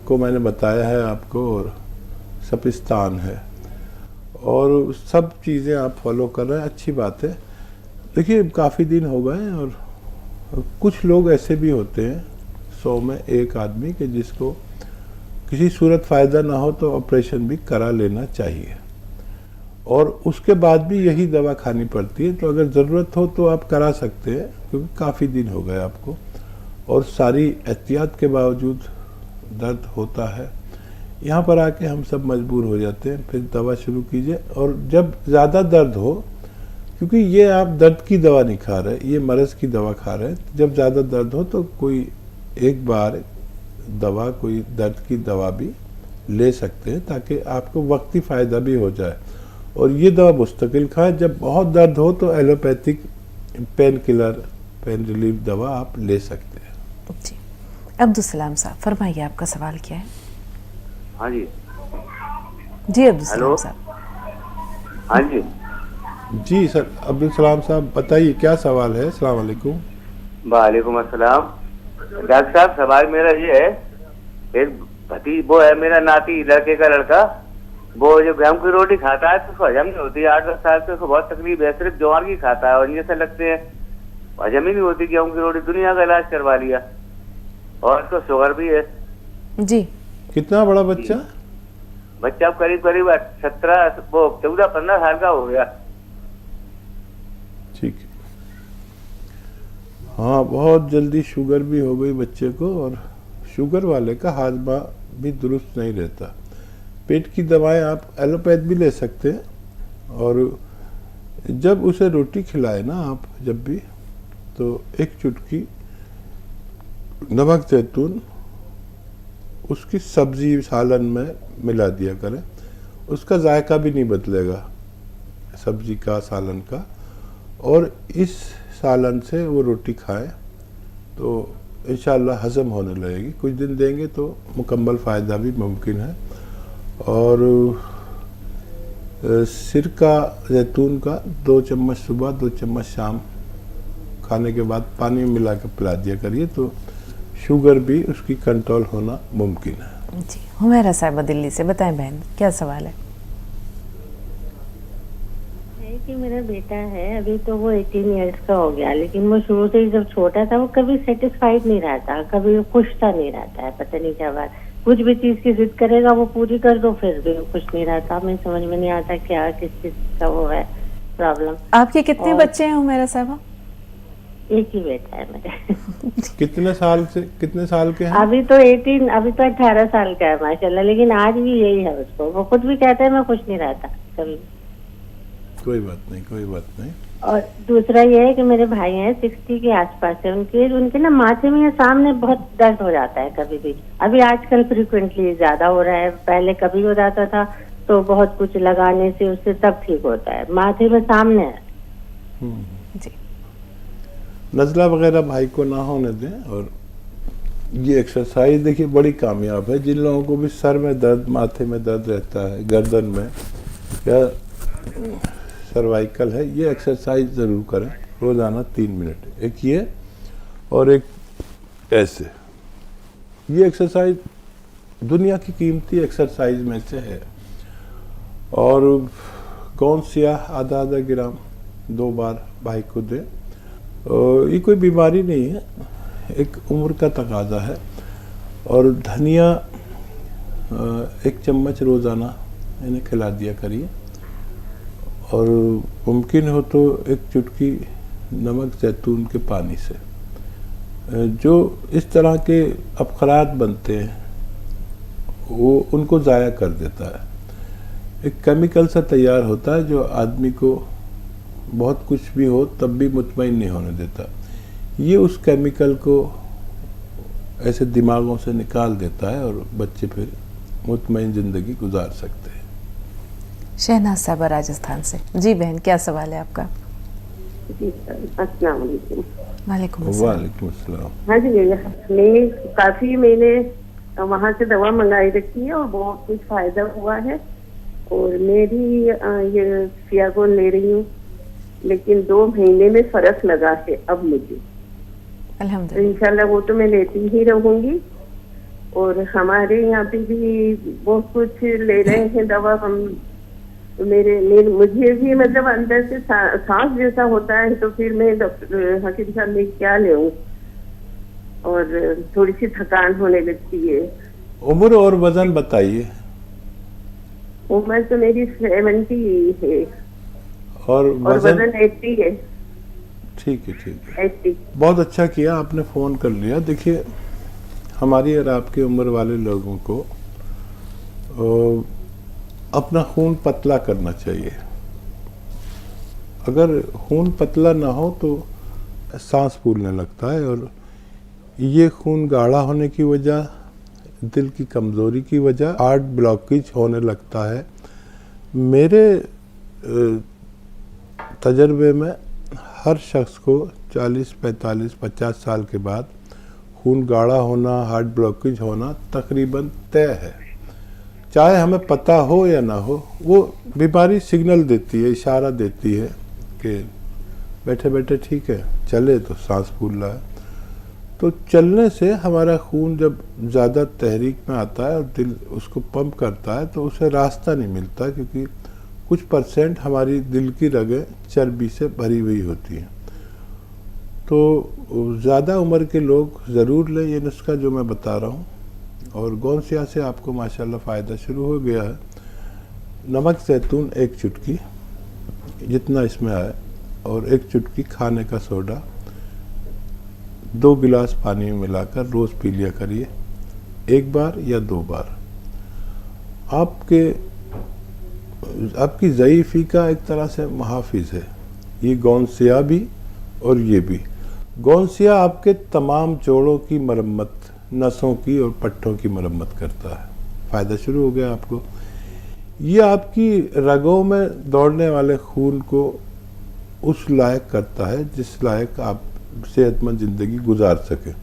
को मैंने बताया है आपको, और सपिस्तान है, और सब चीज़ें आप फॉलो कर रहे हैं, अच्छी बात है। देखिए, काफ़ी दिन हो गए और कुछ लोग ऐसे भी होते हैं 100 में एक आदमी के जिसको किसी सूरत फ़ायदा ना हो तो ऑपरेशन भी करा लेना चाहिए, और उसके बाद भी यही दवा खानी पड़ती है। तो अगर ज़रूरत हो तो आप करा सकते हैं, क्योंकि काफ़ी दिन हो गए आपको, और सारी एहतियात के बावजूद दर्द होता है। यहाँ पर आके हम सब मजबूर हो जाते हैं। फिर दवा शुरू कीजिए, और जब ज़्यादा दर्द हो, क्योंकि ये आप दर्द की दवा नहीं खा रहे, ये मरज़ की दवा खा रहे हैं, जब ज़्यादा दर्द हो तो कोई एक बार दवा, कोई दर्द की दवा भी ले सकते हैं, ताकि आपको वक्ती फ़ायदा भी हो जाए। और ये दवा मुस्तकिल खाएं। जब बहुत दर्द हो तो allopathic pain killer, pain relief दवा आप ले सकते हैं। जी, अब्दुल सलाम साहब फरमाइए, आपका सवाल क्या है? हाँ जी। जी अब्दुल सलाम साहब। हाँ जी। जी सर, अब्दुल सलाम साहब बताइए क्या सवाल है। अस्सलाम वालेकुम। वालेकुम अस्सलाम। डॉक्टर साहब, सवाल मेरा ये है, एक वो है मेरा नाती, लड़के का लड़का, वो जो गेहूं की रोटी खाता है तो उसको हजम नहीं होती। 8-10 साल से उसको बहुत तकलीफ है, सिर्फ ज्वार की खाता है और इंजेक्शन लगते हैं, हजम ही नहीं होती गेहूं की रोटी। दुनिया का इलाज करवा लिया, और उसको शुगर भी है। जी। कितना बड़ा बच्चा? बच्चा करीब 14-15 साल का हो गया। ठीक है। हाँ, बहुत जल्दी शुगर भी हो गई बच्चे को, और शुगर वाले का हाजमा भी दुरुस्त नहीं रहता। पेट की दवाएं आप एलोपैथ भी ले सकते हैं, और जब उसे रोटी खिलाए ना आप जब भी, तो एक चुटकी नमक जैतून उसकी सब्जी सालन में मिला दिया करें। उसका जायका भी नहीं बदलेगा सब्जी का, सालन का, और इस सालन से वो रोटी खाएं तो इंशाअल्लाह हज़म होने लगेगी। कुछ दिन देंगे तो मुकम्मल फ़ायदा भी मुमकिन है। और सिरका जैतून का 2 चम्मच सुबह, 2 चम्मच शाम खाने के बाद पानी में मिला के पिला दिया करिए, तो शुगर भी उसकी कंट्रोल होना मुमकिन है। जी, हुमैरा साहिबा दिल्ली से, बताएं बहन क्या सवाल है? कि मेरा बेटा है, अभी तो वो 18 इयर्स का हो गया, लेकिन वो शुरू से ही जब छोटा था वो कभी सेटिस्फाइड नहीं रहता, कभी वो खुश सा नहीं रहता है। पता नहीं क्या बात, कुछ भी चीज की जिद करेगा वो पूरी कर दो, फिर भी वो खुश नहीं रहता। मैं समझ में नहीं आता क्या किस चीज का वो है प्रॉब्लम। आपके कितने बच्चे हैं हुमैरा साहिबा? एक ही बेटा है मेरे। कितने साल के हैं? अभी तो 18 साल का है माशाल्लाह, लेकिन आज भी यही है उसको। वो खुद भी कहता है मैं खुश नहीं रहता कभी। कोई बात नहीं। और दूसरा ये है कि मेरे भाई हैं 60 के आसपास है, उनके ना माथे में या सामने बहुत दर्द हो जाता है कभी भी। अभी आजकल फ्रिक्वेंटली ज्यादा हो रहा है, पहले कभी हो जाता था तो बहुत कुछ लगाने से उससे तब ठीक होता है। माथे में सामने है। जी। नज़ला वगैरह भाई को ना होने दें। और ये एक्सरसाइज देखिए बड़ी कामयाब है। जिन लोगों को भी सर में दर्द, माथे में दर्द रहता है, गर्दन में या सर्वाइकल है, ये एक्सरसाइज ज़रूर करें रोज़ाना 3 मिनट। एक ये और एक ऐसे। ये एक्सरसाइज दुनिया की कीमती एक्सरसाइज में से है। और कौन सिया आधा ग्राम 2 बार भाई को दें। ये कोई बीमारी नहीं है, एक उम्र का तकाजा है। और धनिया 1 चम्मच रोज़ाना इन्हें खिला दिया करिए। और मुमकिन हो तो 1 चुटकी नमक जैतून के पानी से, जो इस तरह के अफखरात बनते हैं वो उनको ज़ाया कर देता है। एक केमिकल सा तैयार होता है जो आदमी को बहुत कुछ भी हो तब भी मुतमईन नहीं होने देता। ये उस केमिकल को ऐसे दिमागों से निकाल देता है और बच्चे फिर मुतमईन ज़िंदगी गुजार सकते हैं। शहनाज साहबा राजस्थान से। जी बहन, क्या सवाल है आपका? जी अस्सलाम वालेकुम। वालेकुम वालेकुम अस्सलाम। हाँ जी भैया, मैंने वहाँ से दवा मंगाई रखी है और बहुत कुछ फायदा हुआ है। और मैं भी ये सियागोन ले रही हूँ, लेकिन 2 महीने में फर्क लगा है अब मुझे। अल्हम्दुलिल्लाह। इंशाल्लाह वो तो मैं लेती ही रहूंगी। और हमारे यहाँ पे भी बहुत कुछ ले रहे हैं दवा हम। मुझे भी मतलब अंदर से सांस जैसा होता है, तो फिर मैं डॉक्टर हकीम साहब में क्या लेऊं, और थोड़ी सी थकान होने लगती है। उम्र और वजन बताइए। उम्र तो मेरी 70 है और वजन 80 है। ठीक है 80। बहुत अच्छा किया आपने फ़ोन कर लिया। देखिए, हमारी और आपकी उम्र वाले लोगों को अपना खून पतला करना चाहिए। अगर खून पतला ना हो तो सांस फूलने लगता है, और ये खून गाढ़ा होने की वजह, दिल की कमज़ोरी की वजह हार्ट ब्लॉकेज होने लगता है। मेरे तजर्बे में हर शख्स को 40, 45, 50 साल के बाद खून गाढ़ा होना, हार्ट ब्लॉकेज होना तकरीबन तय है। चाहे हमें पता हो या ना हो, वो बीमारी सिग्नल देती है, इशारा देती है कि बैठे बैठे ठीक है, चले तो सांस फूल रहा है। तो चलने से हमारा खून जब ज़्यादा तहरीक में आता है और दिल उसको पंप करता है, तो उसे रास्ता नहीं मिलता, क्योंकि कुछ % हमारी दिल की रगें चर्बी से भरी हुई होती हैं। तो ज़्यादा उम्र के लोग ज़रूर लें ये नुस्खा जो मैं बता रहा हूँ। और गोंसिया से आपको माशाल्लाह फ़ायदा शुरू हो गया है। नमक ज़ैतून 1 चुटकी, जितना इसमें आए, और 1 चुटकी खाने का सोडा 2 गिलास पानी में मिलाकर रोज़ पी लिया करिए, 1 बार या 2 बार। आपकी ज़ईफ़ी का एक तरह से मुहाफ़िज़ है ये गोंसिया भी, और ये भी। गोंसिया आपके तमाम जोड़ों की मरम्मत, नसों की और पट्टों की मरम्मत करता है। फ़ायदा शुरू हो गया आपको। ये आपकी रगों में दौड़ने वाले खून को उस लायक करता है जिस लायक आप सेहतमंद ज़िंदगी गुजार सकें।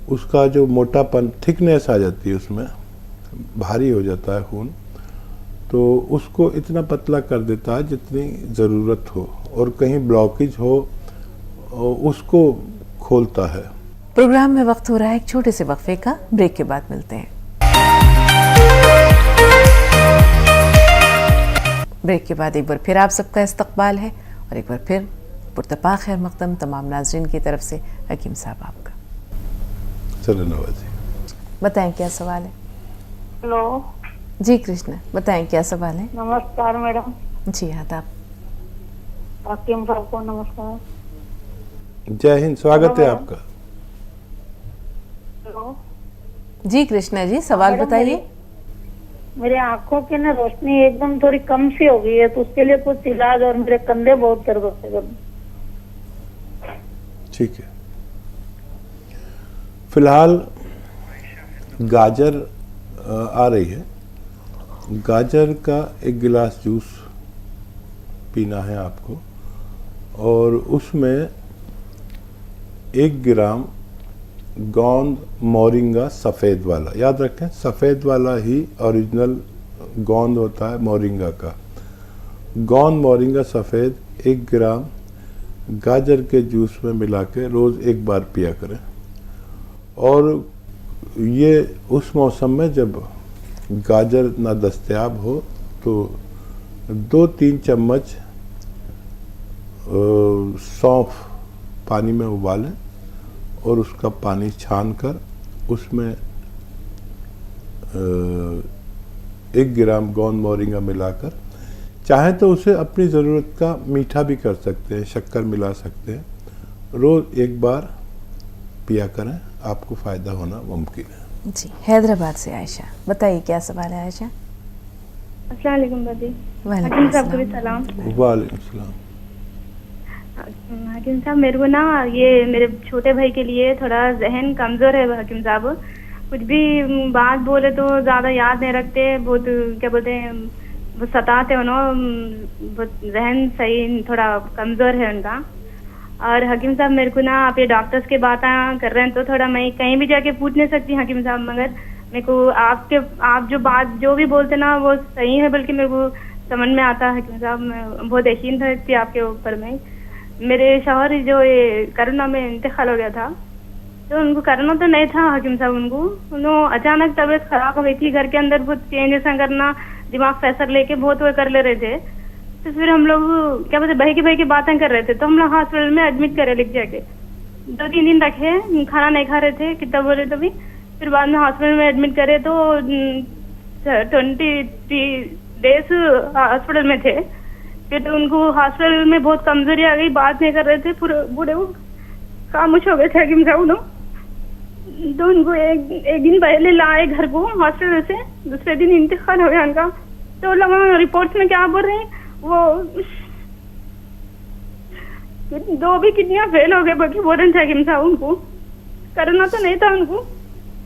उसका जो मोटापन, थिकनेस आ जाती है, उसमें भारी हो जाता है खून, तो उसको इतना पतला कर देता है जितनी ज़रूरत हो, और कहीं ब्लॉकेज हो उसको खोलता है। प्रोग्राम में वक्त हो रहा है एक छोटे से वक्फे का। ब्रेक के बाद मिलते हैं। ब्रेक के बाद एक बार फिर आप सबका इस्तकबाल है, और एक बार फिर पुरतपा खैर मकदम तमाम नाज़रीन की तरफ से हकीम साहब आपका। चलो नवाजी, बताएं क्या सवाल है। हेलो जी कृष्णा, बताएं क्या सवाल है। नमस्कार मैडम। जी आदाब। हकीम साहब को नमस्कार। जय हिंद, स्वागत है आपका। हेलो जी कृष्णा जी, सवाल बताइए। मेरे आंखों की ना रोशनी एकदम थोड़ी कम सी हो गई है, तो उसके लिए कुछ इलाज, और मेरे कंधे बहुत दर्द होते हैं। ठीक है, फिलहाल गाजर आ रही है। गाजर का 1 गिलास जूस पीना है आपको, और उसमें 1 ग्राम गोंद मोरिंगा सफ़ेद वाला, याद रखें सफ़ेद वाला ही ओरिजिनल गोंद होता है मोरिंगा का। गोंद मोरिंगा सफ़ेद 1 ग्राम गाजर के जूस में मिला के रोज़ 1 बार पिया करें। और ये उस मौसम में जब गाजर ना दस्तयाब हो तो 2-3 चम्मच सौंफ पानी में उबालें, और उसका पानी छान कर उसमें 1 ग्राम गोंद मोरिंगा मिलाकर, चाहे तो उसे अपनी ज़रूरत का मीठा भी कर सकते हैं, शक्कर मिला सकते हैं, रोज़ 1 बार पिया करें, आपको फ़ायदा होना मुमकिन है। जी, हैदराबाद से आयशा, बताइए क्या सवाल है आयशा। अस्सलाम वालेकुम दादी। वालेकुम हकीम साहब को भी सलाम। सलाम। वालेकुम सलाम। हकीम साहब, मेरे को ना ये मेरे छोटे भाई के लिए थोड़ा जहन कमज़ोर है हकीम साहब। कुछ भी बात बोले तो ज़्यादा याद नहीं रखते, बहुत क्या बोलते हैं, वो सताते हो ना, जहन सही थोड़ा कमज़ोर है उनका। और हकीम साहब मेरे को ना आप ये डॉक्टर्स के बात कर रहे हैं तो थोड़ा मैं कहीं भी जाके पूछ नहीं सकती हकीम साहब, मगर मेरे को आप जो भी बोलते ना वो सही है, बल्कि मेरे को समझ में आता है हकीम साहब। मैं बहुत यकीन रखती आपके ऊपर में। मेरे शौहर जो ये कोरोना में इंतकाल हो गया था, तो उनको कोरोना तो नहीं था हकीम साहब, उन्होंने अचानक तबीयत खराब हो गई थी, घर के अंदर बहुत चेंजेस करना, दिमाग प्रेशर लेके बहुत वो कर ले रहे थे। तो फिर हम लोग क्या बोलते भाई की बातें कर रहे थे, तो हम लोग हॉस्पिटल में एडमिट करे लिख जाके 2-3 दिन रखे, खाना नहीं खा रहे थे कितना बोले तो भी। फिर बाद में हॉस्पिटल में एडमिट करे तो 23 डेज हॉस्पिटल में थे। फिर उनको हॉस्पिटल में बहुत कमजोरी आ गई, बात नहीं कर रहे थे, पूरे बूढ़े वो खामोश हो गए थे हकीम साहब। तो उनको एक दिन पहले लाए घर को हॉस्पिटल से, दूसरे दिन इंतकाल हो गया उनका। तो लोग रिपोर्ट्स में क्या बोल रहे हैं, वो 2 भी किडनियां फेल हो गए, बाकी बोल रहे थे हकीम साहब उनको कोरोना तो नहीं था उनको।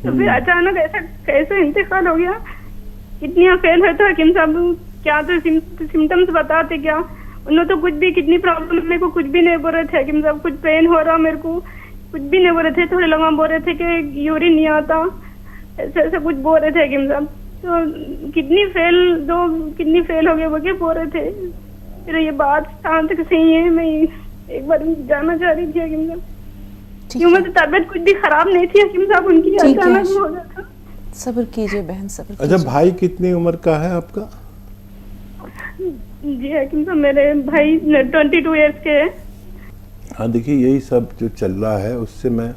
तो फिर अचानक ऐसा कैसे इंतकाल हो गया, किडनियां फेल हुए तो हकीम साहब क्या तो सिम्टम्स बताते क्या, उन्होंने तो कुछ भी किडनी प्रॉब्लम मेरे को कुछ भी नहीं बोल रहे थे हकीम साहब, कुछ पेन हो रहा मेरे को कुछ भी नहीं बोल रहे थे। थोड़े लोग बोल रहे थे कि यूरिन नहीं आता, ऐसे कुछ बोल रहे थे हकीम साहब। तो किडनी फेल 2 किडनी फेल हो गए वो क्या बोल रहे थे। फिर ये बात कहाँ तक सही है, मैं एक बार जानना चाह रही थी हकीम साहब। क्यों मतलब तबीयत कुछ भी खराब नहीं थी हकीम साहब उनकी, अचानक हो गया था। सब्र कीजिए बहन, सब्र कीजिए। अच्छा, भाई कितनी उम्र का है आपका? जी हकीम साहब मेरे भाई 22 ईयर्स के है। हाँ देखिए, यही सब जो चल रहा है उससे मैं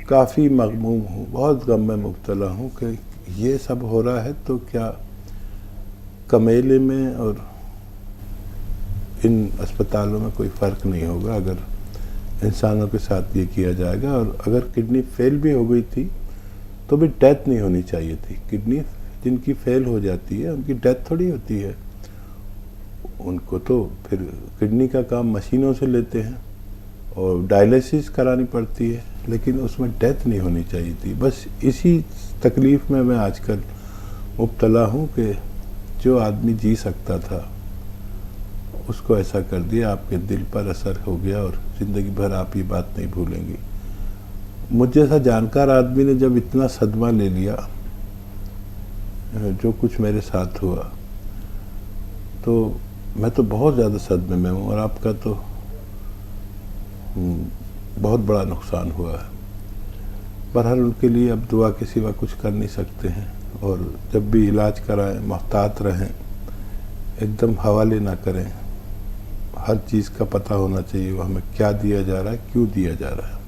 काफ़ी मगमूम हूँ, बहुत गम में मुब्तला हूँ कि ये सब हो रहा है तो क्या कमेले में और इन अस्पतालों में कोई फ़र्क नहीं होगा अगर इंसानों के साथ ये किया जाएगा। और अगर किडनी फेल भी हो गई थी तो भी डेथ नहीं होनी चाहिए थी। किडनी जिनकी फेल हो जाती है उनकी डेथ थोड़ी होती है, उनको तो फिर किडनी का काम मशीनों से लेते हैं और डायलिसिस करानी पड़ती है, लेकिन उसमें डेथ नहीं होनी चाहिए थी। बस इसी तकलीफ़ में मैं आजकल मुब्तला हूँ कि जो आदमी जी सकता था उसको ऐसा कर दिया, आपके दिल पर असर हो गया और ज़िंदगी भर आप ये बात नहीं भूलेंगी। मुझ जैसा जानकार आदमी ने जब इतना सदमा ले लिया, जो कुछ मेरे साथ हुआ, तो मैं तो बहुत ज़्यादा सदमे में हूँ और आपका तो बहुत बड़ा नुकसान हुआ है। बहरहाल उनके लिए अब दुआ के सिवा कुछ कर नहीं सकते हैं, और जब भी इलाज कराएं मोहतात रहें, एकदम हवाले ना करें। हर चीज़ का पता होना चाहिए वो हमें क्या दिया जा रहा है, क्यों दिया जा रहा है।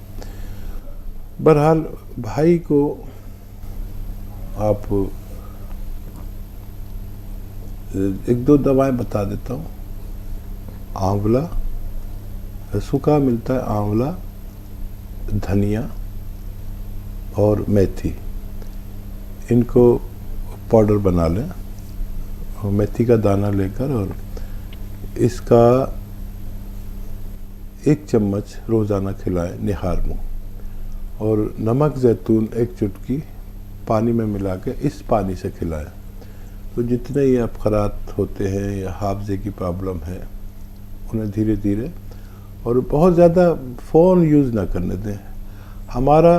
बहरहाल भाई को आप 1-2 दवाएं बता देता हूँ। आंवला, सूखा मिलता है आंवला, धनिया और मेथी, इनको पाउडर बना लें और मेथी का दाना लेकर और इसका 1 चम्मच रोज़ाना खिलाएं निहार मुँह, और नमक ज़ैतून 1 चुटकी पानी में मिला के इस पानी से खिलाएं। तो जितने ये अफखरात होते हैं या हाफजे की प्रॉब्लम है उन्हें धीरे धीरे, और बहुत ज़्यादा फ़ोन यूज़ ना करने दें। हमारा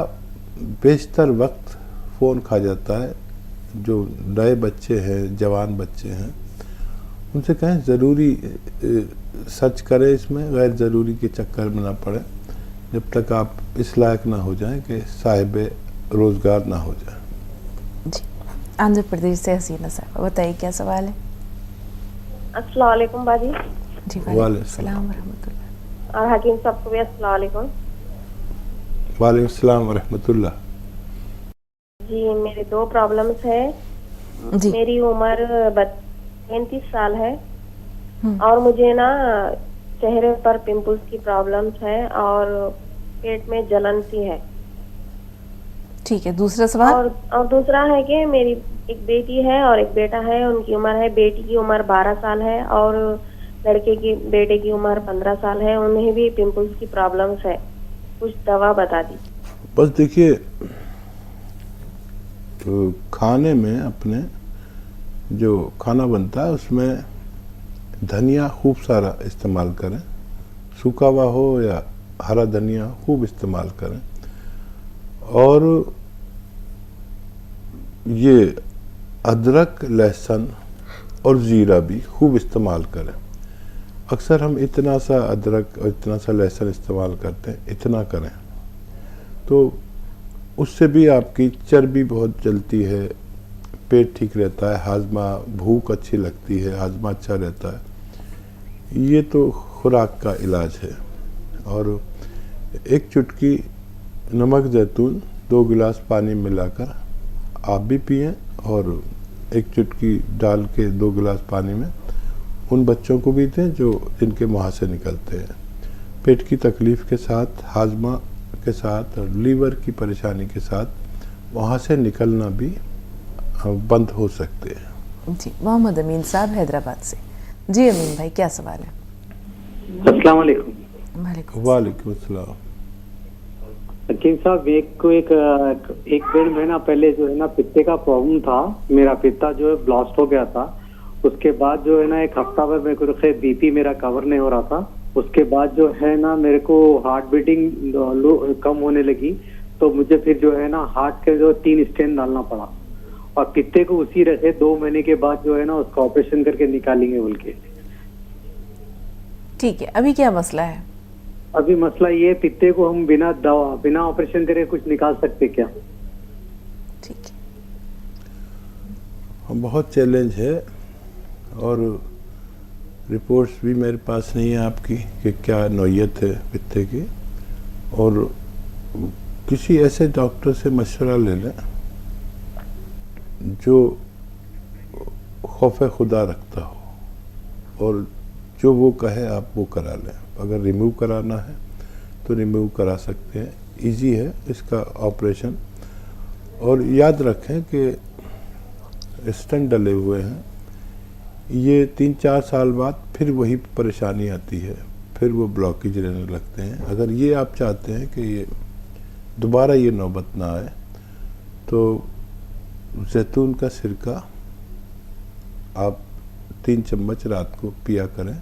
बेशतर वक्त फ़ोन खा जाता है। जो नए बच्चे हैं, जवान बच्चे हैं, उनसे कहें ज़रूरी सर्च करें, इसमें गैर ज़रूरी के चक्कर में ना पड़े जब तक आप इस लायक ना हो जाएं कि साहिब रोज़गार ना हो जाए। जी, आंध्र प्रदेश से हसीना साहब, बताइए क्या सवाल है? अस्सलाम वालेकुम बाजी। जी वालेकुम सलाम व रहमतुल्लाह। और हकीम साहब को भी अस्सलाम वालेकुम। वालेकुम सलाम व रहमतुल्लाह। जी मेरे 2 प्रॉब्लम्स है। मेरी उम्र 35 साल है और मुझे ना चेहरे पर पिंपल्स की प्रॉब्लम्स है और पेट में जलन सी है। ठीक है, दूसरा सवाल। और दूसरा है कि मेरी एक बेटी है और एक बेटा है। उनकी उम्र है, बेटी की उम्र 12 साल है और बेटे की उम्र 15 साल है। उन्हें भी पिंपल्स की प्रॉब्लम्स है, कुछ दवा बता दी। बस देखिए, तो खाने में अपने जो खाना बनता है उसमें धनिया खूब सारा इस्तेमाल करें, सूखा हुआ हो या हरा धनिया खूब इस्तेमाल करें। और ये अदरक, लहसुन और ज़ीरा भी खूब इस्तेमाल करें। अक्सर हम इतना सा अदरक और इतना सा लहसुन इस्तेमाल करते हैं, इतना करें तो उससे भी आपकी चर्बी बहुत जलती है, पेट ठीक रहता है, हाजमा, भूख अच्छी लगती है, हाजमा अच्छा रहता है। ये तो खुराक का इलाज है। और एक चुटकी नमक जैतून 2 गिलास पानी मिलाकर आप भी पिएं और एक चुटकी डाल के 2 गिलास पानी में उन बच्चों को भी दें जो जिनके मुहासे निकलते हैं। पेट की तकलीफ़ के साथ, हाजमा के साथ और लीवर की परेशानी के साथ वहाँ से निकलना भी बंद हो सकते हैं। जी, मोहम्मद अमीन साहब हैदराबाद से। जी अमीन भाई, क्या सवाल है? अस्सलाम वालेकुम। वालेकुम अस्सलाम। हकीम साहब, एक डेढ़ महीना पहले जो है ना पित्ते का प्रॉब्लम था। मेरा पित्ता जो है ब्लास्ट हो गया था। उसके बाद जो है ना एक हफ्ता भर मेरे को बीपी मेरा कवर नहीं हो रहा था। उसके बाद जो है ना मेरे को हार्ट बीटिंग कम होने लगी, तो मुझे फिर जो है ना हार्ट के जो 3 स्टेंट डालना पड़ा और पित्ते को उसी रखे 2 महीने के बाद जो है ना उसका ऑपरेशन करके निकालेंगे बोल के। ठीक है, अभी क्या मसला है? अभी मसला ये, पित्ते को हम बिना दवा, बिना ऑपरेशन करे कुछ निकाल सकते क्या? ठीक है, बहुत चैलेंज है और रिपोर्ट्स भी मेरे पास नहीं है आपकी कि क्या नौयत है पित्ते की। और किसी ऐसे डॉक्टर से मशवरा ले लें जो खौफ खुदा रखता हो और जो वो कहे आप वो करा लें। अगर रिमूव कराना है तो रिमूव करा सकते हैं, इजी है इसका ऑपरेशन। और याद रखें कि स्टेंट डले हुए हैं, ये 3-4 साल बाद फिर वही परेशानी आती है, फिर वो ब्लॉकेज रहने लगते हैं। अगर ये आप चाहते हैं कि ये दोबारा ये नौबत ना आए तो जैतून का सिरका आप 3 चम्मच रात को पिया करें,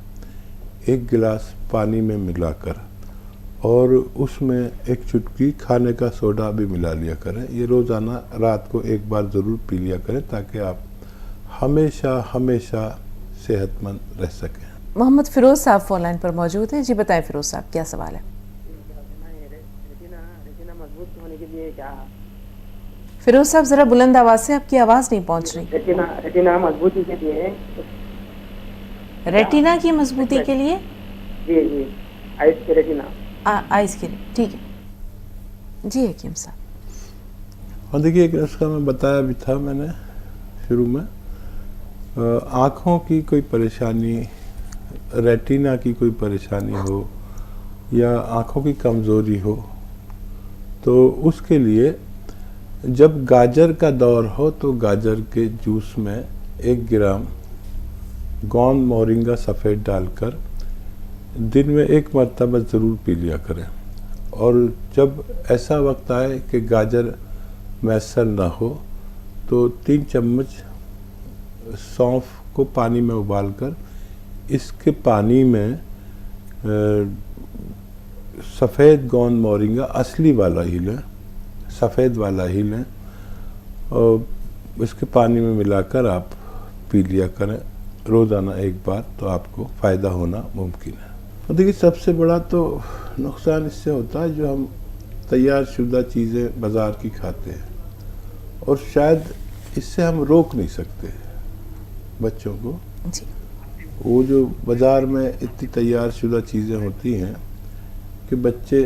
1 गिलास पानी में मिलाकर, और उसमें एक चुटकी खाने का सोडा भी मिला लिया करें। ये रोज़ाना रात को 1 बार ज़रूर पी लिया करें ताकि आप हमेशा हमेशा सेहतमंद रह सकें। मोहम्मद फिरोज साहब फोन लाइन पर मौजूद हैं। जी बताएं फिरोज साहब, क्या सवाल है? फिरोज साहब जरा बुलंद आवाज से, आपकी आवाज नहीं पहुंच रही। रेटिना मजबूती के लिए। रेटिना की मजबूती के लिए? जी, आइस के रेटिना। आइस के लिए, ठीक है जी हकीम साहब। और देखिए, एक नुस्खा मैं बताया भी था मैंने शुरू में। आँखों की कोई परेशानी, रेटिना की कोई परेशानी हो या आँखों की कमज़ोरी हो तो उसके लिए जब गाजर का दौर हो तो गाजर के जूस में 1 ग्राम गोंद मोरिंगा सफ़ेद डालकर दिन में 1 मरतबा ज़रूर पी लिया करें। और जब ऐसा वक्त आए कि गाजर मैसर ना हो तो 3 चम्मच सौंफ को पानी में उबालकर इसके पानी में सफ़ेद गोंद मोरिंगा असली वाला ही लें, सफ़ेद वाला ही लें, और इसके पानी में मिलाकर आप पी लिया करें रोज़ाना 1 बार, तो आपको फ़ायदा होना मुमकिन है। और देखिए, सबसे बड़ा तो नुकसान इससे होता है जो हम तैयार शुदा चीज़ें बाज़ार की खाते हैं, और शायद इससे हम रोक नहीं सकते बच्चों को। जी। वो जो बाज़ार में इतनी तैयार शुदा चीज़ें होती हैं कि बच्चे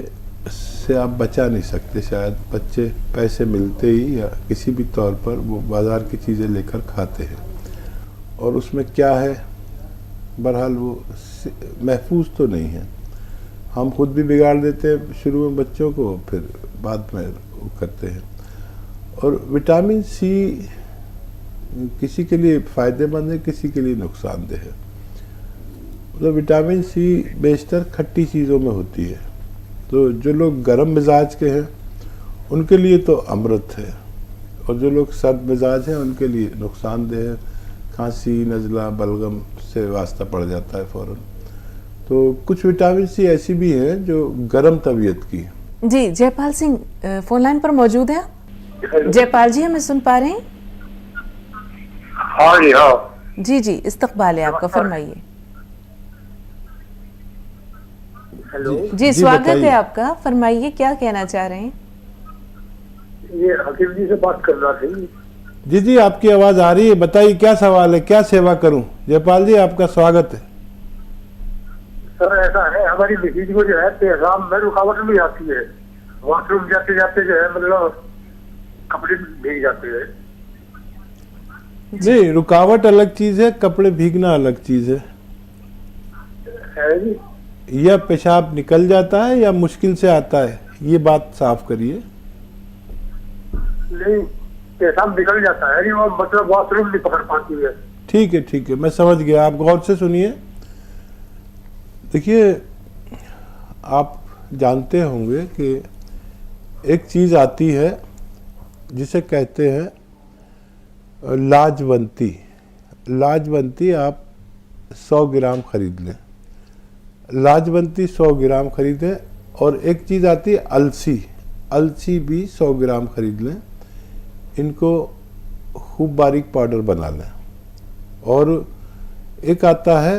से आप बचा नहीं सकते। शायद बच्चे पैसे मिलते ही या किसी भी तौर पर वो बाज़ार की चीज़ें लेकर खाते हैं, और उसमें क्या है बहरहाल वो महफूज तो नहीं है। हम खुद भी बिगाड़ देते हैं शुरू में बच्चों को, फिर बाद में वो करते हैं। और विटामिन सी किसी के लिए फ़ायदेमंद है, किसी के लिए नुकसानदेह है। मतलब विटामिन सी बेशतर खट्टी चीज़ों में होती है, तो जो लोग गर्म मिजाज के हैं उनके लिए तो अमृत है, और जो लोग सर्द मिजाज हैं उनके लिए नुकसानदेह है। खांसी, नज़ला, बलगम से वास्ता पड़ जाता है फ़ौरन। तो कुछ विटामिन सी ऐसी भी है जो गर्म तबीयत की है। जी जयपाल सिंह फोन लाइन पर मौजूद है। जयपाल जी हमें सुन पा रहे हैं? हाँ जी हाँ जी जी इस्तकबाल है आपका, फरमाइए। हेलो जी स्वागत है आपका, फरमाइए क्या कहना चाह रहे हैं? ये हकीम जी से बात करना थी। जी जी आपकी आवाज आ रही है, बताइए क्या सवाल है, क्या सेवा करूं? जयपाल जी आपका स्वागत है। सर ऐसा है, हमारी मिसेज को जो है पेशाब में रुकावट भी आती है, वॉशरूम जाते जाते जो है मतलब कपड़े भीग जाते हैं। नहीं, रुकावट अलग चीज है, कपड़े भीगना अलग चीज है। या पेशाब निकल जाता है या मुश्किल से आता है, ये बात साफ करिए। नहीं पेशाब निकल जाता है, नहीं वो मतलब वॉशरूम नहीं पकड़ पाती है। ठीक है मैं समझ गया, आप गौर से सुनिए। देखिए आप जानते होंगे कि एक चीज आती है जिसे कहते हैं लाजवंती। लाजवंती आप 100 ग्राम खरीद लें, लाजवंती 100 ग्राम खरीदें। और एक चीज़ आती है अलसी, अलसी भी 100 ग्राम खरीद लें। इनको खूब बारीक पाउडर बना लें। और एक आता है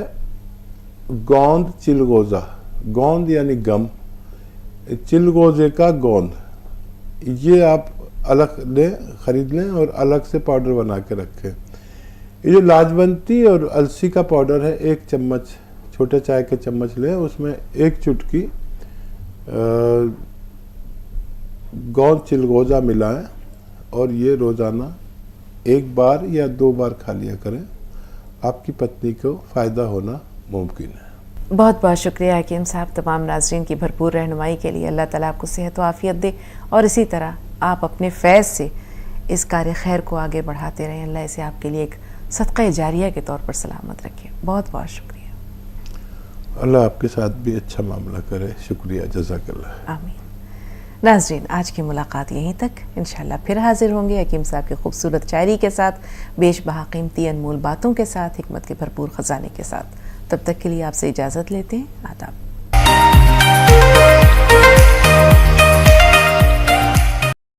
गोंद चिलगोज़ा, गोंद यानी गम, चिलगोज़े का गोंद, ये आप अलग लें, खरीद लें और अलग से पाउडर बना के रखें। ये जो लाजवंती और अलसी का पाउडर है, 1 चम्मच, छोटे चाय के चम्मच लें, उसमें 1 चुटकी गोंद चिलगोज़ा मिलाएं और ये रोज़ाना 1 बार या 2 बार खा लिया करें। आपकी पत्नी को फ़ायदा होना मुमकिन है। बहुत बहुत शुक्रिया हकीम साहब, तमाम नाज़रीन की भरपूर रहनुमाई के लिए। अल्लाह ताला आपको सेहत व आफ़ियत दे और इसी तरह आप अपने फैज़ से इस कार्य खैर को आगे बढ़ाते रहें। अल्लाह इसे आपके लिए एक सदक़ा जारिया के तौर पर सलामत रखे। बहुत बहुत शुक्रिया। अल्लाह आपके साथ भी अच्छा मामला करे। शुक्रिया, जज़ाकल्लाह। आमीन। नाज़रीन आज की मुलाकात यहीं तक, इंशाअल्लाह फिर हाजिर होंगे हकीम साहब की खूबसूरत शायरी के साथ, बेशबहा कीमती अनमोल बातों के साथ, हिकमत के भरपूर ख़जाने के साथ। तब तक के लिए आपसे इजाज़त लेते हैं। आदाब।